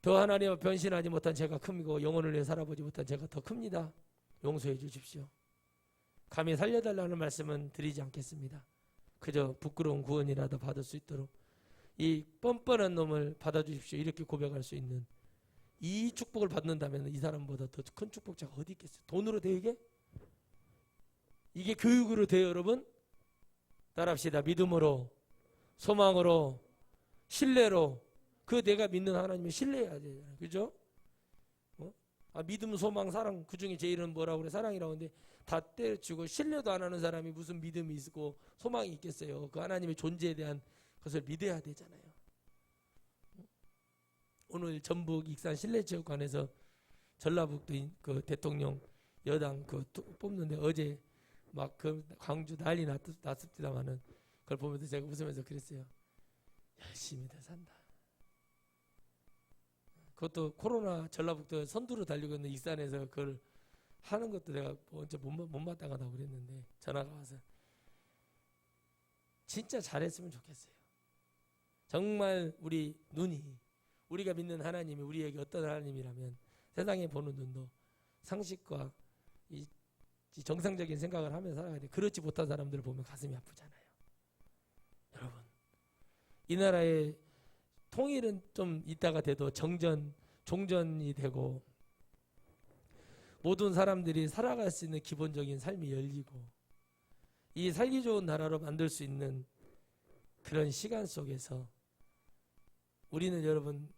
더 하나님을 변신하지 못한 죄가 크고 영혼을 위해 살아보지 못한 죄가 더 큽니다. 용서해 주십시오. 감히 살려달라는 말씀은 드리지 않겠습니다. 그저 부끄러운 구원이라도 받을 수 있도록 이 뻔뻔한 놈을 받아주십시오. 이렇게 고백할 수 있는 이 축복을 받는다면 이 사람보다 더 큰 축복자가 어디 있겠어요? 돈으로 되게? 이게 교육으로 돼요, 여러분? 따라합시다. 믿음으로, 소망으로, 신뢰로. 그 내가 믿는 하나님을 신뢰해야 되잖아요. 그죠? 믿음, 소망, 사랑, 그 중에 제일은 뭐라고 그래? 사랑이라고 하는데 다 때려치고 신뢰도 안 하는 사람이 무슨 믿음이 있고 소망이 있겠어요. 그 하나님의 존재에 대한 것을 믿어야 되잖아요. 오늘 전북 익산 실내체육관에서 전라북도 그 대통령 여당 그 뽑는데 어제 막 그 광주 난리 났습니다만은 그걸 보면서 제가 웃으면서 그랬어요. 열심히들 산다. 그것도 코로나 전라북도 선두로 달리고 있는 익산에서 그걸 하는 것도 내가 언제 못마땅하다고 그랬는데 전화가 와서 진짜 잘했으면 좋겠어요. 정말 우리 눈이 우리가 믿는 하나님이 우리에게 어떤 하나님이라면 세상에 보는 눈도 상식과 이 정상적인 생각을 하면서 살아야 돼. 그렇지 못한 사람들을 보면 가슴이 아프잖아요. 여러분, 이 나라의 통일은 좀 이따가 돼도 종전이 되고 모든 사람들이 살아갈 수 있는 기본적인 삶이 열리고 이 살기 좋은 나라로 만들 수 있는 그런 시간 속에서 우리는 여러분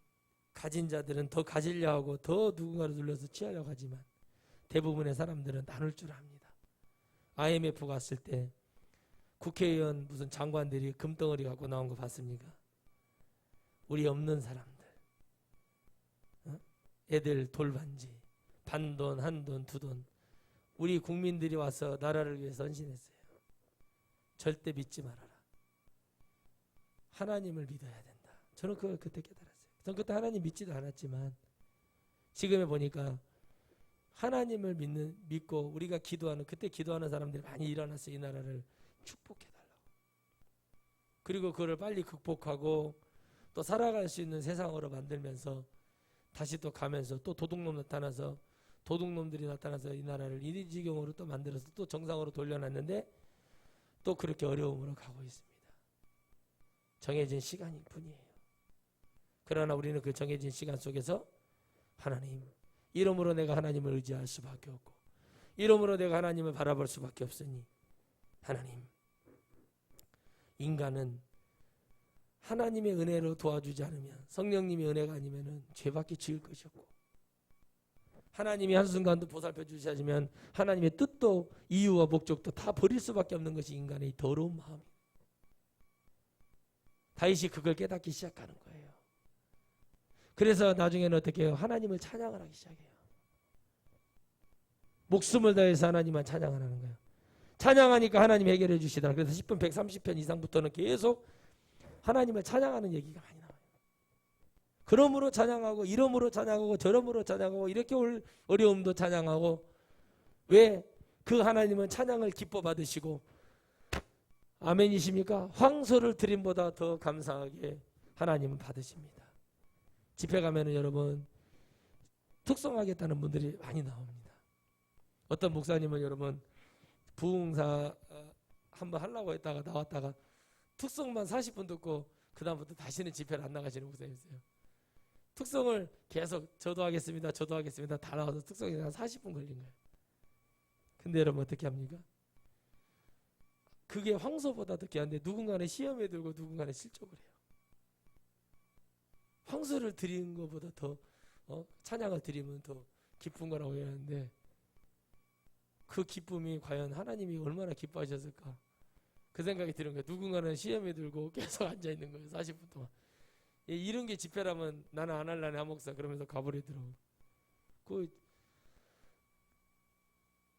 가진 자들은 더 가지려 하고 더 누군가를 눌러서 취하려고 하지만 대부분의 사람들은 나눌 줄 압니다. IMF 갔을 때 국회의원 무슨 장관들이 금덩어리 갖고 나온 거 봤습니까? 우리 없는 사람들, 애들 돌반지, 반돈, 한돈, 두돈, 우리 국민들이 와서 나라를 위해서 헌신했어요. 절대 믿지 말아라. 하나님을 믿어야 된다. 저는 그걸 그때 깨달았어요. 저는 그때 하나님 믿지도 않았지만 지금에 보니까 하나님을 믿고 우리가 기도하는 그때 기도하는 사람들이 많이 일어났어요. 이 나라를 축복해달라고. 그리고 그걸 빨리 극복하고 또 살아갈 수 있는 세상으로 만들면서 다시 또 가면서 또 도둑놈들이 나타나서 이 나라를 이 지경으로 또 만들어서 또 정상으로 돌려놨는데 또 그렇게 어려움으로 가고 있습니다. 정해진 시간일 뿐이에요. 그러나 우리는 그 정해진 시간 속에서 하나님, 이름으로 내가 하나님을 의지할 수밖에 없고 이름으로 내가 하나님을 바라볼 수밖에 없으니 하나님, 인간은 하나님의 은혜로 도와주지 않으면 성령님의 은혜가 아니면 죄밖에 지을 것이 없고 하나님이 한순간도 보살펴 주시지 않으면 하나님의 뜻도 이유와 목적도 다 버릴 수밖에 없는 것이 인간의 더러운 마음입니다. 다윗이 그걸 깨닫기 시작하는 거예요. 그래서 나중에는 어떻게 해요? 하나님을 찬양을 하기 시작해요. 목숨을 다해서 하나님만 찬양을 하는 거예요. 찬양하니까 하나님 해결해 주시더라. 그래서 10편 130편 이상부터는 계속 하나님을 찬양하는 얘기가 많이 나와요. 그러므로 찬양하고 이러므로 찬양하고 저러므로 찬양하고 이렇게 올 어려움도 찬양하고 왜? 그 하나님은 찬양을 기뻐 받으시고 아멘이십니까? 황소를 드림보다 더 감사하게 하나님은 받으십니다. 집회 가면은 여러분 특송하겠다는 분들이 많이 나옵니다. 어떤 목사님은 여러분 부흥사 한번 하려고 했다가 나왔다가 특송만 40분 듣고 그 다음부터 다시는 집회를 안 나가시는 목사님 있어요. 특송을 계속 저도 하겠습니다. 다 나와서 특송이 한 40분 걸린 거예요. 근데 여러분 어떻게 합니까? 그게 황소보다도 귀한데 누군가는 시험에 들고 누군가는 실족을 해요. 황소를 드리는 것보다 더 찬양을 드리면 더 기쁜 거라고 해야 하는데 그 기쁨이 과연 하나님이 얼마나 기뻐하셨을까? 그 생각이 드는 거예요. 누군가는 시험에 들고 계속 앉아있는 거예요. 40분 동안. 이런 게 집회라면 나는 안 할라네 하목사 그러면서 가버리더라고요.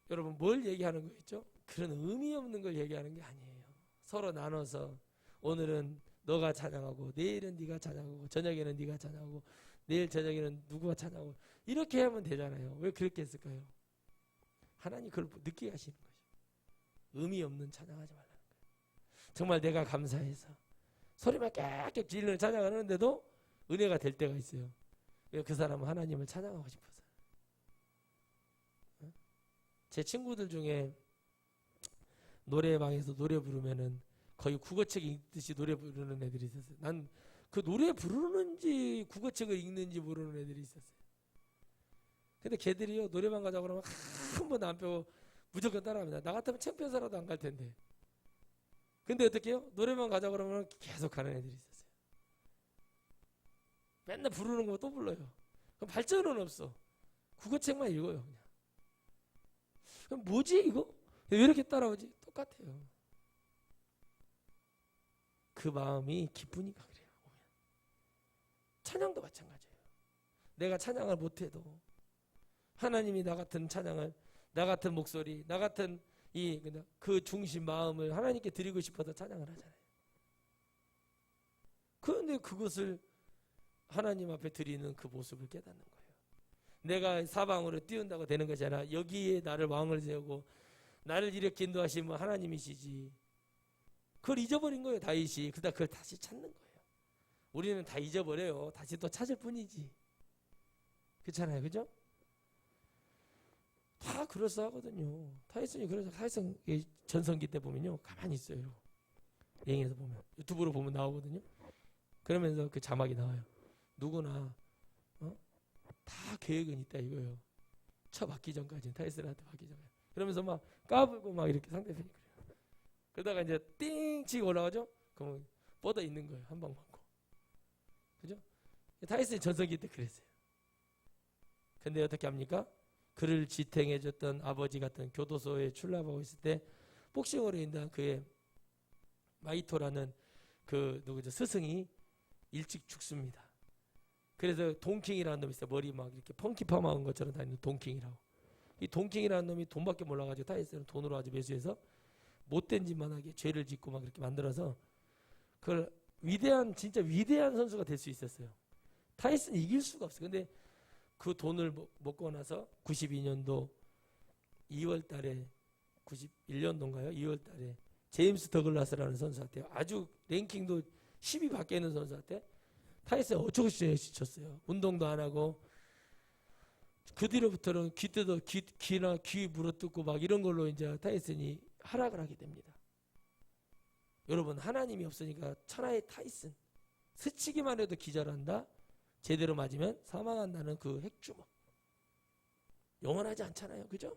여러분 뭘 얘기하는 거겠죠? 그런 의미 없는 걸 얘기하는 게 아니에요. 서로 나눠서 오늘은 너가 찬양하고 내일은 네가 찬양하고 저녁에는 네가 찬양하고 내일 저녁에는 누구가 찬양하고 이렇게 하면 되잖아요. 왜 그렇게 했을까요? 하나님 그걸 느끼게 하시는 거죠. 의미 없는 찬양하지 말라는 거예요. 정말 내가 감사해서 소리만 깨끗 질르는 찬양을 하는데도 은혜가 될 때가 있어요. 왜? 그 사람은 하나님을 찬양하고 싶어서. 제 친구들 중에 노래방에서 노래 부르면은 거의 국어책 읽듯이 노래 부르는 애들이 있었어요. 난 그 노래 부르는지 국어책을 읽는지 모르는 애들이 있었어요. 근데 걔들이요, 노래방 가자고 그러면 한 번도 안 빼고 무조건 따라합니다. 나 같으면 창피해서라도 안 갈 텐데. 근데 어떻게 해요? 노래방 가자고 그러면 계속 가는 애들이 있었어요. 맨날 부르는 거 또 불러요. 그럼 발전은 없어. 국어책만 읽어요, 그냥. 그럼 뭐지 이거? 왜 이렇게 따라오지? 똑같아요. 그 마음이 기쁘니까 그래요. 찬양도 마찬가지예요. 내가 찬양을 못해도 하나님이 나 같은 찬양을, 나 같은 목소리, 나 같은 그 중심 마음을 하나님께 드리고 싶어서 찬양을 하잖아요. 그런데 그것을 하나님 앞에 드리는 그 모습을 깨닫는 거예요. 내가 사방으로 띄운다고 되는 것이 아니라 여기에 나를 왕을 세우고 나를 이렇게 인도하시면 하나님이시지. 그걸 잊어버린 거예요, 다윗이. 그러다 그걸 다시 찾는 거예요. 우리는 다 잊어버려요. 다시 또 찾을 뿐이지. 그렇잖아요, 그죠? 다 그럴싸하거든요. 다윗은 그래서 다윗은 전성기 때 보면요, 가만히 있어요. 여행에서 보면, 유튜브로 보면 나오거든요. 그러면서 그 자막이 나와요. 누구나 다 계획은 있다 이거예요. 쳐 맞기 전까지, 다윗한테 맞기 전에. 그러면서 막 까불고 막 이렇게 상대편이 그래요. 그러다가 이제 띵 치고 올라가죠. 그러면 뻗어 있는 거예요. 한 방 맞고. 그죠? 다윗은 전성기 때 그랬어요. 근데 어떻게 합니까? 그를 지탱해줬던 아버지 같은 교도소에 출납하고 있을 때 복싱으로 인한 그의 마이토라는 그 누구죠? 스승이 일찍 죽습니다. 그래서 돈킹이라는 놈이 있어요. 머리 막 이렇게 펑키 파마한 것처럼 다니는 돈킹이라고. 이 돈킹이라는 놈이 돈밖에 몰라가지고 다윗은 돈으로 아주 매수해서 못된 짓만 하게 죄를 짓고 막 이렇게 만들어서 그걸 진짜 위대한 선수가 될 수 있었어요. 다윗은 이길 수가 없어요. 근데 그 돈을 먹고 나서 92년도 2월 달에 91년도인가요? 2월 달에 제임스 더글라스라는 선수한테 아주 랭킹도 10위 밖에 있는 선수한테 다윗은 어쩌고저쩌고 지쳤어요. 운동도 안 하고 그 뒤로부터는 귀나 귀 물어뜯고 막 이런 걸로 이제 타이슨이 하락을 하게 됩니다. 여러분, 하나님이 없으니까 천하의 타이슨, 스치기만 해도 기절한다. 제대로 맞으면 사망한다는 그 핵주먹. 영원하지 않잖아요, 그죠?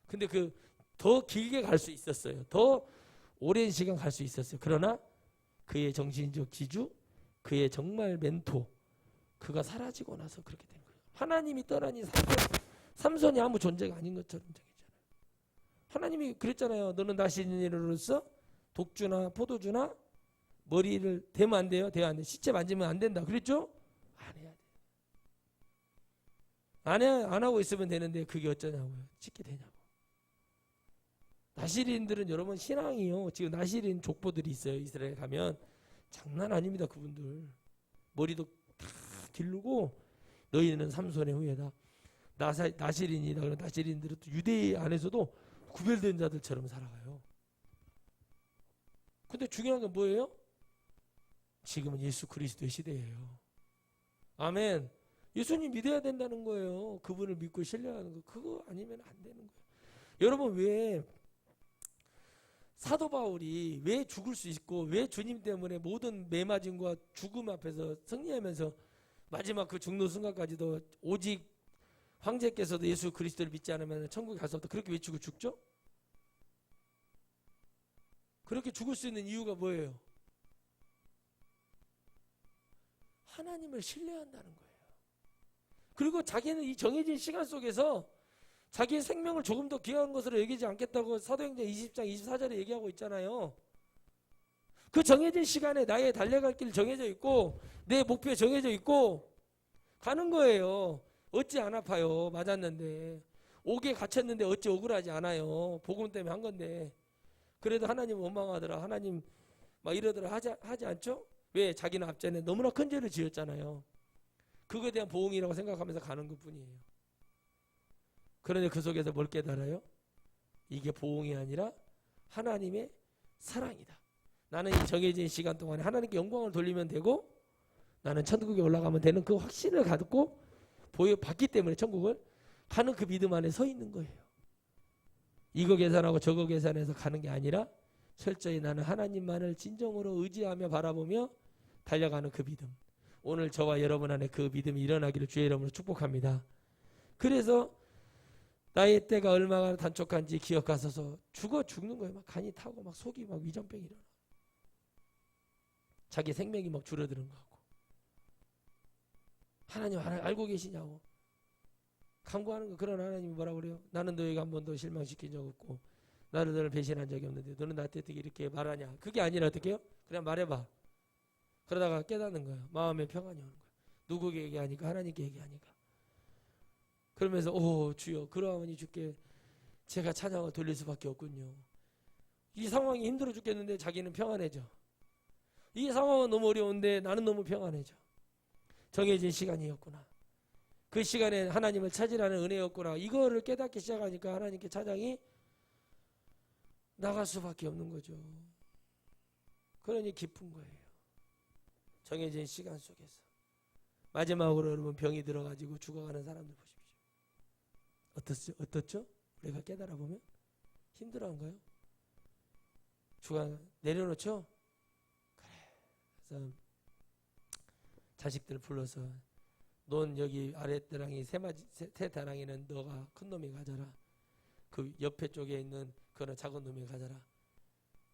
근데 더 길게 갈 수 있었어요. 더 오랜 시간 갈 수 있었어요. 그러나 그의 정신적 지주, 그의 정말 멘토, 그가 사라지고 나서 그렇게 된 거예요. 하나님이 떠나니 삼손이 아무 존재가 아닌 것처럼 되잖아요. 하나님이 그랬잖아요. 너는 나시린으로서 독주나 포도주나 머리를 대면 안 돼요. 대면 안 돼. 시체 만지면 안 된다. 그랬죠? 안 해야 돼. 안 하고 있으면 되는데 그게 어쩌냐고요. 찍게 되냐고. 나시린들은 여러분 신앙이요. 지금 나시린 족보들이 있어요. 이스라엘 가면 장난 아닙니다. 그분들 머리도 다 기르고 너희는 삼손의 후예다. 나시린이다. 그런 나시린들은 또 유대 안에서도 구별된 자들처럼 살아가요. 근데 중요한 건 뭐예요? 지금은 예수 그리스도의 시대예요. 아멘. 예수님 믿어야 된다는 거예요. 그분을 믿고 신뢰하는 거. 그거 아니면 안 되는 거예요. 여러분, 왜 사도 바울이 왜 죽을 수 있고 왜 주님 때문에 모든 매맞음과 죽음 앞에서 승리하면서 마지막 그 죽는 순간까지도 오직 황제께서도 예수 그리스도를 믿지 않으면 천국에 갈 수 없다. 그렇게 외치고 죽죠? 그렇게 죽을 수 있는 이유가 뭐예요? 하나님을 신뢰한다는 거예요. 그리고 자기는 이 정해진 시간 속에서 자기의 생명을 조금 더 귀한 것으로 여기지 않겠다고 사도행전 20장 24절에 얘기하고 있잖아요. 그 정해진 시간에 나의 달려갈 길 정해져 있고 내 목표 정해져 있고 가는 거예요. 어찌 안 아파요. 맞았는데. 옥에 갇혔는데 어찌 억울하지 않아요. 복음 때문에 한 건데. 그래도 하나님 원망하더라. 하나님 막 이러더라 하지 않죠? 왜? 자기는 앞전에 너무나 큰 죄를 지었잖아요. 그거에 대한 보응이라고 생각하면서 가는 것뿐이에요. 그런데 그 속에서 뭘 깨달아요? 이게 보응이 아니라 하나님의 사랑이다. 나는 이 정해진 시간 동안에 하나님께 영광을 돌리면 되고 나는 천국에 올라가면 되는 그 확신을 갖고 봤기 때문에 천국을 가는 그 믿음 안에 서 있는 거예요. 이거 계산하고 저거 계산해서 가는 게 아니라 철저히 나는 하나님만을 진정으로 의지하며 바라보며 달려가는 그 믿음. 오늘 저와 여러분 안에 그 믿음이 일어나기를 주의 이름으로 축복합니다. 그래서 나의 때가 얼마나 단촉한지 기억하소서. 죽는 거예요. 막 간이 타고 막 속이 막 위장병이 일어나. 자기 생명이 막 줄어드는 거 같고. 하나님 알고 계시냐고. 간구하는 거. 그런 하나님이 뭐라고 그래요? 나는 너에게 한 번도 실망시킨 적 없고 나를 너를 배신한 적이 없는데 너는 나한테 어떻게 이렇게 말하냐. 그게 아니라 어떻게 해요? 그냥 말해봐. 그러다가 깨닫는 거예요. 마음에 평안이 오는 거예요. 누구에게 얘기하니까? 하나님께 얘기하니까. 그러면서 오 주여 그러하니 주께 제가 찬양을 돌릴 수밖에 없군요. 이 상황이 힘들어 죽겠는데 자기는 평안해져. 이 상황은 너무 어려운데 나는 너무 평안해져. 정해진 시간이었구나. 그 시간에 하나님을 찾으라는 은혜였구나. 이거를 깨닫기 시작하니까 하나님께 찬양이 나갈 수밖에 없는 거죠. 그러니 기쁜 거예요. 정해진 시간 속에서. 마지막으로 여러분 병이 들어가지고 죽어가는 사람들 보십시오. 어떻죠? 우리가 깨달아 보면 힘들어한가요? 내려놓죠? 그래. 그래서 자식들 불러서 넌 여기 아랫다랑이 세 다랑이는 너가 큰 놈이 가져라. 그 옆에 쪽에 있는 그거는 작은 놈이 가져라.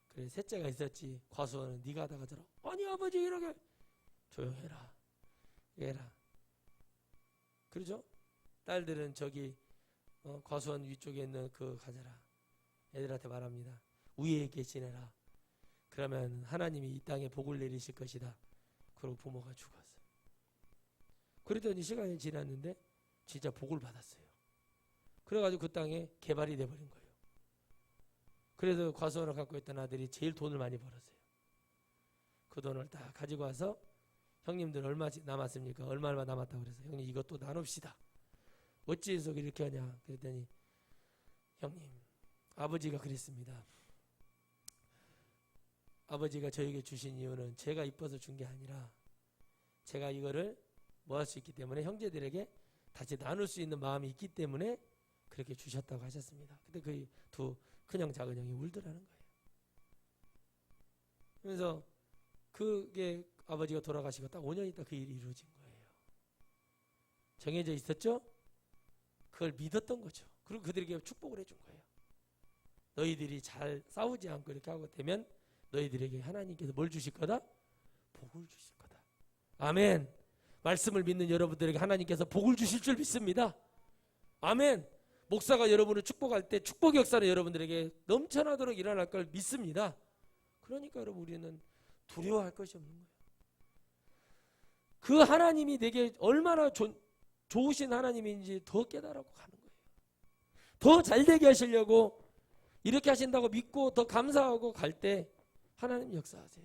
그래 셋째가 있었지. 과수원은 네가 다 가져라. 아니 아버지 이렇게 조용해라. 얘라. 그러죠? 딸들은 저기 과수원 위쪽에 있는 그 가져라. 애들한테 말합니다. 위에 계시네라. 그러면 하나님이 이 땅에 복을 내리실 것이다. 그리고 부모가 죽었어. 그러더니 시간이 지났는데 진짜 복을 받았어요. 그래가지고 그 땅에 개발이 돼버린 거예요. 그래서 과수원을 갖고 있던 아들이 제일 돈을 많이 벌었어요. 그 돈을 다 가지고 와서 형님들 얼마 남았습니까? 얼마 남았다고 그래서 형님 이것도 나눕시다. 어찌해서 이렇게 하냐 그랬더니 형님 아버지가 그랬습니다. 아버지가 저에게 주신 이유는 제가 이뻐서 준 게 아니라 제가 이거를 뭐 할 수 있기 때문에 형제들에게 다시 나눌 수 있는 마음이 있기 때문에 그렇게 주셨다고 하셨습니다. 근데 그 두 큰형 작은형이 울더라는 거예요. 그래서 그게 아버지가 돌아가시고 딱 5년 있다 그 일이 이루어진 거예요. 정해져 있었죠? 그걸 믿었던 거죠. 그리고 그들에게 축복을 해준 거예요. 너희들이 잘 싸우지 않고 이렇게 하고 되면 너희들에게 하나님께서 뭘 주실 거다? 복을 주실 거다. 아멘. 말씀을 믿는 여러분들에게 하나님께서 복을 주실 줄 믿습니다. 아멘. 목사가 여러분을 축복할 때 축복의 역사는 여러분들에게 넘쳐나도록 일어날 걸 믿습니다. 그러니까 여러분 우리는 두려워할 것이 없는 거예요. 그 하나님이 내게 얼마나 좋으신 하나님인지 더 깨달아고 가는 거예요. 더 잘되게 하시려고 이렇게 하신다고 믿고 더 감사하고 갈 때 하나님 역사하세요.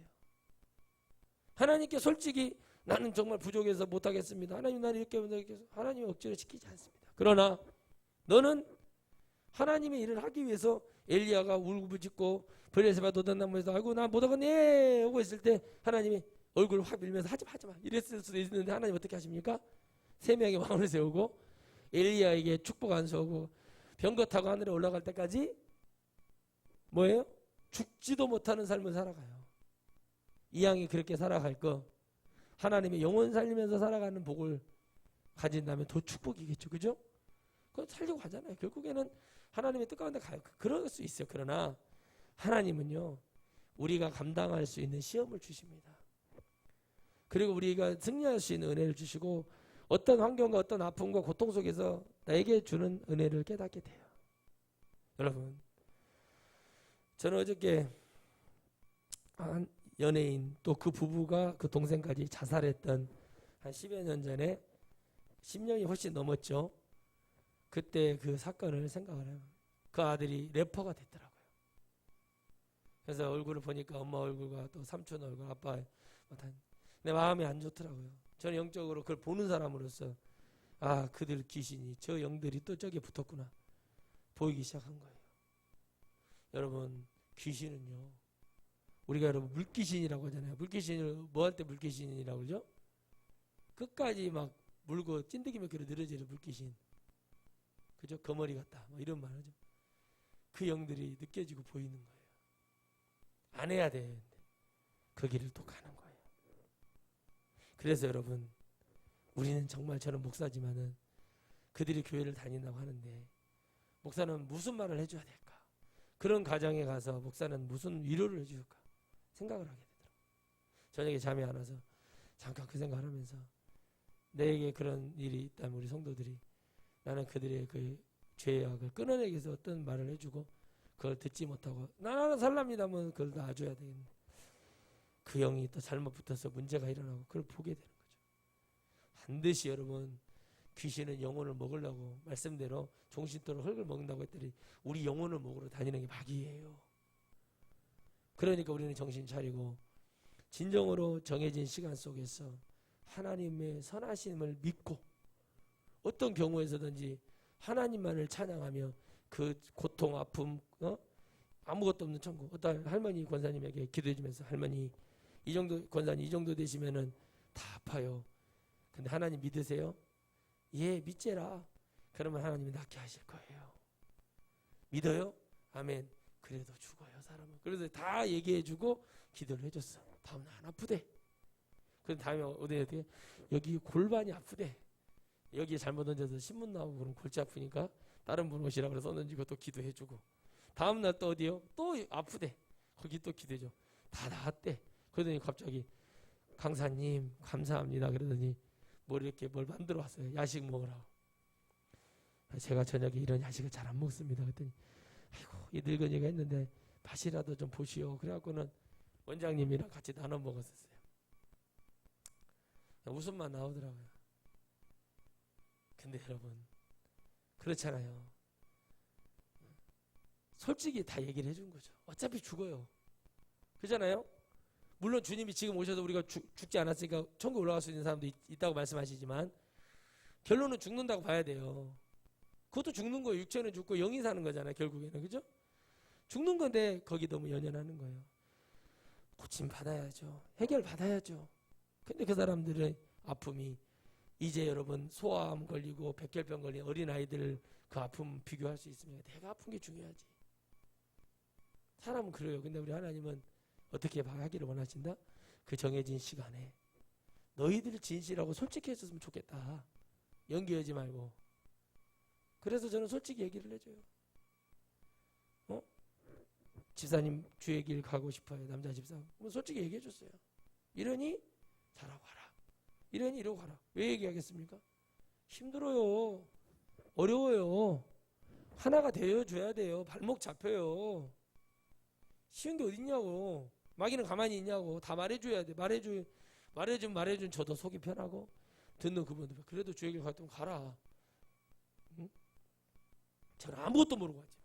하나님께 솔직히 나는 정말 부족해서 못하겠습니다. 하나님 나는 이렇게 못하겠어요. 하나님이 억지로 시키지 않습니다. 그러나 너는 하나님의 일을 하기 위해서 엘리야가 울부짖고 브레스바 도단나무에서 아이고 나 못하겠네 하고 있을 때 하나님이 얼굴을 확 밀면서 하지마 이랬을 수도 있는데 하나님 어떻게 하십니까? 3명의 왕을 세우고 엘리야에게 축복 안수하고 병거 타고 하늘에 올라갈 때까지 뭐예요? 죽지도 못하는 삶을 살아가요. 이 양이 그렇게 살아갈 거 하나님의 영원 살리면서 살아가는 복을 가진다면 더 축복이겠죠. 그죠? 그거 살려고 하잖아요. 결국에는 하나님의 뜻 가운데 가요. 그럴 수 있어요. 그러나 하나님은요 우리가 감당할 수 있는 시험을 주십니다. 그리고 우리가 승리할 수 있는 은혜를 주시고 어떤 환경과 어떤 아픔과 고통 속에서 나에게 주는 은혜를 깨닫게 돼요. 여러분 저는 어저께 한 연예인 또 그 부부가 그 동생까지 자살했던 한 10여 년 전에 10년이 훨씬 넘었죠. 그때 그 사건을 생각을 해요. 그 아들이 래퍼가 됐더라고요. 그래서 얼굴을 보니까 엄마 얼굴과 또 삼촌 얼굴, 아빠 내 마음이 안 좋더라고요. 저는 영적으로 그걸 보는 사람으로서 아 그들 귀신이 저 영들이 또 저기에 붙었구나 보이기 시작한 거예요. 여러분 귀신은요 우리가 여러분 물귀신이라고 하잖아요. 물귀신을 뭐 할 때 물귀신이라고 그러죠? 끝까지 막 물고 찐득이 몇 킬로 늘어지는 물귀신. 그죠? 거머리 같다. 뭐 이런 말 하죠. 그 영들이 느껴지고 보이는 거예요. 안 해야 돼. 그 길을 또 가는 거예요. 그래서 여러분, 우리는 정말 저는 목사지만은 그들이 교회를 다닌다고 하는데 목사는 무슨 말을 해줘야 될까? 그런 가정에 가서 목사는 무슨 위로를 해줄까? 생각을 하게 되더라고요. 저녁에 잠이 안 와서 잠깐 그 생각을 하면서 내게 그런 일이 있다면 우리 성도들이 나는 그들의 그 죄악을 끊어내기 위해서 어떤 말을 해주고 그걸 듣지 못하고 나는 살랍니다면 그걸 놔줘야 되겠네. 그 영이 또 잘못 붙어서 문제가 일어나고 그걸 보게 되는 거죠. 반드시 여러분 귀신은 영혼을 먹으려고 말씀대로 종신토록 흙을 먹는다고 했더니 우리 영혼을 먹으러 다니는 게 마귀예요. 그러니까 우리는 정신 차리고 진정으로 정해진 시간 속에서 하나님의 선하심을 믿고 어떤 경우에서든지 하나님만을 찬양하며 그 고통, 아픔, 아무것도 없는 천국. 어떤 할머니 권사님에게 기도해 주면서 할머니 이 정도 권사님 이 정도 되시면은 다 아파요. 근데 하나님 믿으세요? 예, 믿제라. 그러면 하나님이 낫게 하실 거예요. 믿어요? 아멘. 그래도 죽어요, 사람은. 그래서 다 얘기해 주고 기도를 해줬어. 다음날 안 아프대. 그럼 다음에 어디 여기 골반이 아프대. 여기에 잘못 던져서 신문 나오고 그럼 골치 아프니까 다른 분 오시라고 해서 던지고 또 기도해 주고 다음날 또 어디요? 또 아프대. 거기 또 기도해줘. 다 나았대. 그러더니 갑자기 강사님 감사합니다. 그러더니 뭘 이렇게 뭘 만들어 왔어요. 야식 먹으라고. 제가 저녁에 이런 야식을 잘 안 먹습니다. 그랬더니 아이고 이 늙은이가 했는데 맛이라도 좀 보시오. 그래갖고는 원장님이랑 같이 나눠 먹었었어요. 웃음만 나오더라고요. 근데 여러분 그렇잖아요. 솔직히 다 얘기를 해준 거죠. 어차피 죽어요. 그렇잖아요. 물론 주님이 지금 오셔서 우리가 죽지 않았으니까 천국 올라갈 수 있는 사람도 있다고 말씀하시지만 결론은 죽는다고 봐야 돼요. 그것도 죽는 거예요. 육체는 죽고 영이 사는 거잖아요. 결국에는. 그죠? 죽는 건데 거기 너무 연연하는 거예요. 고침 받아야죠. 해결 받아야죠. 근데 그 사람들의 아픔이 이제 여러분 소아암 걸리고 백혈병 걸린 어린아이들 그 아픔 비교할 수 있으면 내가 아픈 게 중요하지. 사람은 그래요. 근데 우리 하나님은 어떻게 하기를 원하신다? 그 정해진 시간에 너희들 진실하고 솔직히 했었으면 좋겠다. 연기하지 말고. 그래서 저는 솔직히 얘기를 해줘요. 집사님 주의 길 가고 싶어요. 남자 집사. 솔직히 얘기해 줬어요. 이러니 잘하고 가라. 이러니 이러고 가라. 왜 얘기하겠습니까? 힘들어요. 어려워요. 하나가 되어줘야 돼요. 발목 잡혀요. 쉬운 게 어딨냐고. 마귀는 가만히 있냐고. 다 말해줘야 돼. 말해주면 저도 속이 편하고 듣는 그분들 그래도 주의 길 갔으면 가라. 응? 저는 아무것도 모르고 왔지만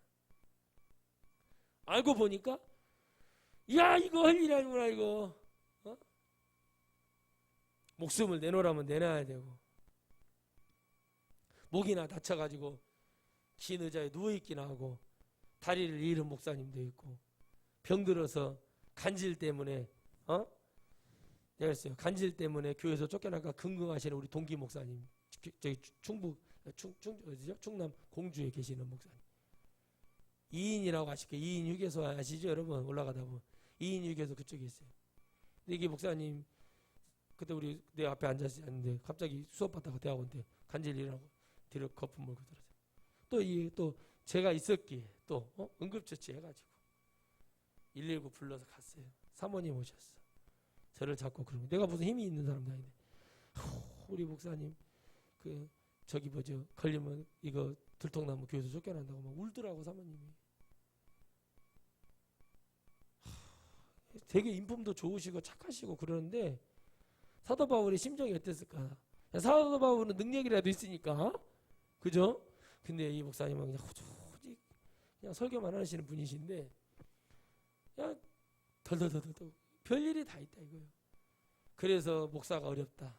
알고 보니까 야 이거 할 일이 아니구나 이거. 목숨을 내놓으라면 내놔야 되고 목이나 다쳐가지고 긴 의자에 누워있기나 하고 다리를 잃은 목사님도 있고 병들어서 간질 때문에 내가 했어요. 간질 때문에 교회에서 쫓겨나가 긍긍하시는 우리 동기 목사님 저기 어디죠? 충남 공주에 계시는 목사님 2인이라고 아실게요. 2인 휴게소 아시죠 여러분? 올라가다 보면 2인 휴게소 그쪽에 있어요. 근데 이게 목사님 그때 우리 내 앞에 앉았는데 갑자기 수업 받다가 대학원 때 간질 일하고 뒤로 거품 물고 들어서 또 제가 있었기에 또 응급처치 해가지고 119 불러서 갔어요. 사모님 오셨어. 저를 잡고 그러면 내가 무슨 힘이 있는 사람도 아닌데 우리 목사님 그 저기 뭐죠 걸리면 이거 들통나면 교회에서 쫓겨난다고 막 울더라고 사모님이. 되게 인품도 좋으시고 착하시고 그러는데 사도 바울의 심정이 어땠을까? 사도 바울은 능력이라도 있으니까 그죠? 근데 이 목사님은 그냥 호조직 그냥 설교만 하시는 분이신데 그냥 덜덜덜덜 별일이 다 있다 이거예요. 그래서 목사가 어렵다.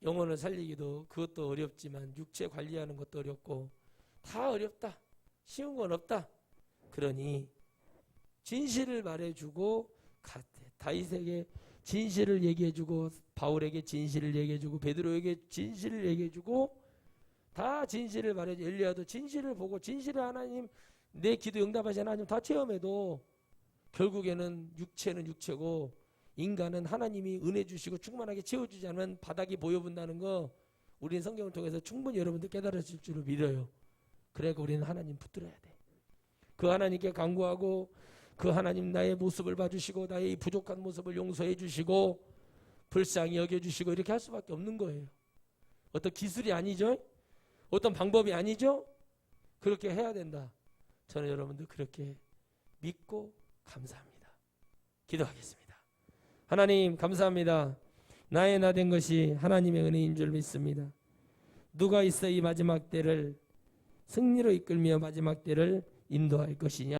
영혼을 살리기도 그것도 어렵지만 육체 관리하는 것도 어렵고 다 어렵다. 쉬운 건 없다. 그러니 진실을 말해주고 다윗에게 진실을 얘기해주고 바울에게 진실을 얘기해주고 베드로에게 진실을 얘기해주고 다 진실을 말해줘. 엘리야도 진실을 보고 진실을 하나님 내 기도 응답하신 하나님 다 체험해도 결국에는 육체는 육체고 인간은 하나님이 은혜 주시고 충만하게 채워주지 않으면 바닥이 보여본다는 거 우리는 성경을 통해서 충분히 여러분들 깨달으실 줄을 믿어요. 그러니까 우리는 하나님 붙들어야 돼. 그 하나님께 간구하고 그 하나님 나의 모습을 봐주시고 나의 이 부족한 모습을 용서해 주시고 불쌍히 여겨주시고 이렇게 할 수밖에 없는 거예요. 어떤 기술이 아니죠. 어떤 방법이 아니죠. 그렇게 해야 된다. 저는 여러분들 그렇게 믿고 감사합니다. 기도하겠습니다. 하나님 감사합니다. 나의 나 된 것이 하나님의 은혜인 줄 믿습니다. 누가 있어 이 마지막 때를 승리로 이끌며 마지막 때를 인도할 것이냐.